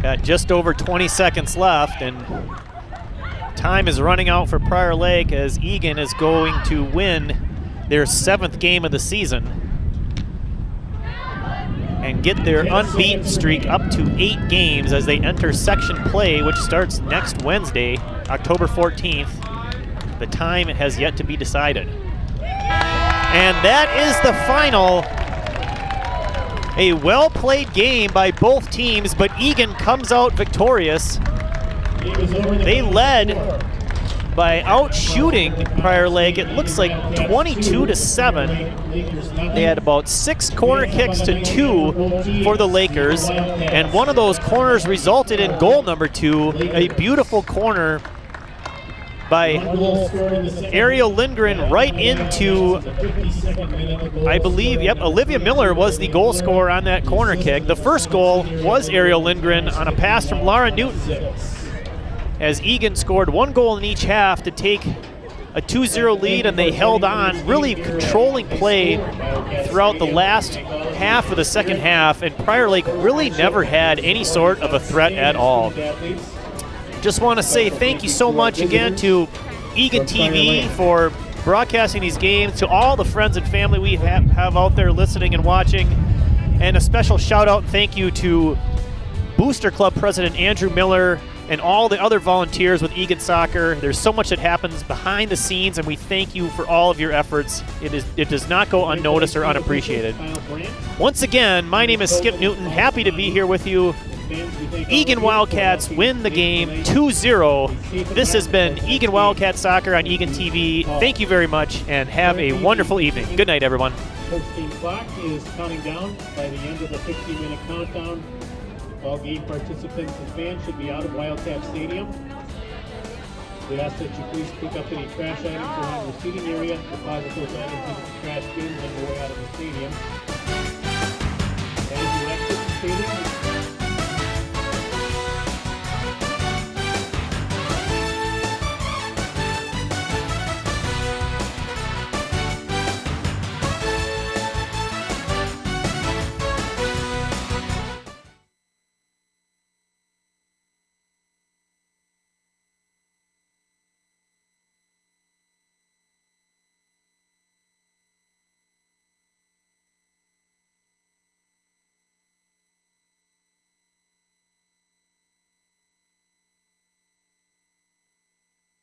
Got just over 20 seconds left, and time is running out for Prior Lake as Eagan is going to win their 7th game of the season and get their unbeaten streak up to 8 games as they enter section play, which starts next Wednesday, October 14th. The time has yet to be decided. And that is the final. A well-played game by both teams, but Eagan comes out victorious. They led by out-shooting Prior Lake. It looks like 22-7. They had about 6 corner kicks to 2 for the Lakers, and one of those corners resulted in goal number 2, a beautiful corner by Ariel Lindgren right into, I believe, Olivia Miller was the goal scorer on that corner kick. The first goal was Ariel Lindgren on a pass from Lara Newton, as Eagan scored 1 goal in each half to take a 2-0 lead, and they held on, really controlling play throughout the last half of the second half, and Prior Lake really never had any sort of a threat at all. Just want to say thank you so much again to Eagan TV for broadcasting these games, to all the friends and family we have out there listening and watching, and a special shout out and thank you to Booster Club President Andrew Miller and all the other volunteers with Eagan Soccer. There's so much that happens behind the scenes, and we thank you for all of your efforts. It does not go unnoticed or unappreciated. Once again, my name is Skip Newton. Happy to be here with you. Eagan Wildcats win the game 2-0. This has been Eagan Wildcat Soccer on Eagan TV. Thank you very much, and have a wonderful evening. Good night, everyone.
Coach team clock is counting down. By the end of the 15-minute countdown, all game participants and fans should be out of Wildcat Stadium. We ask that you please pick up any trash items around the seating area, deposit those items in the trash bins on your way out of the stadium.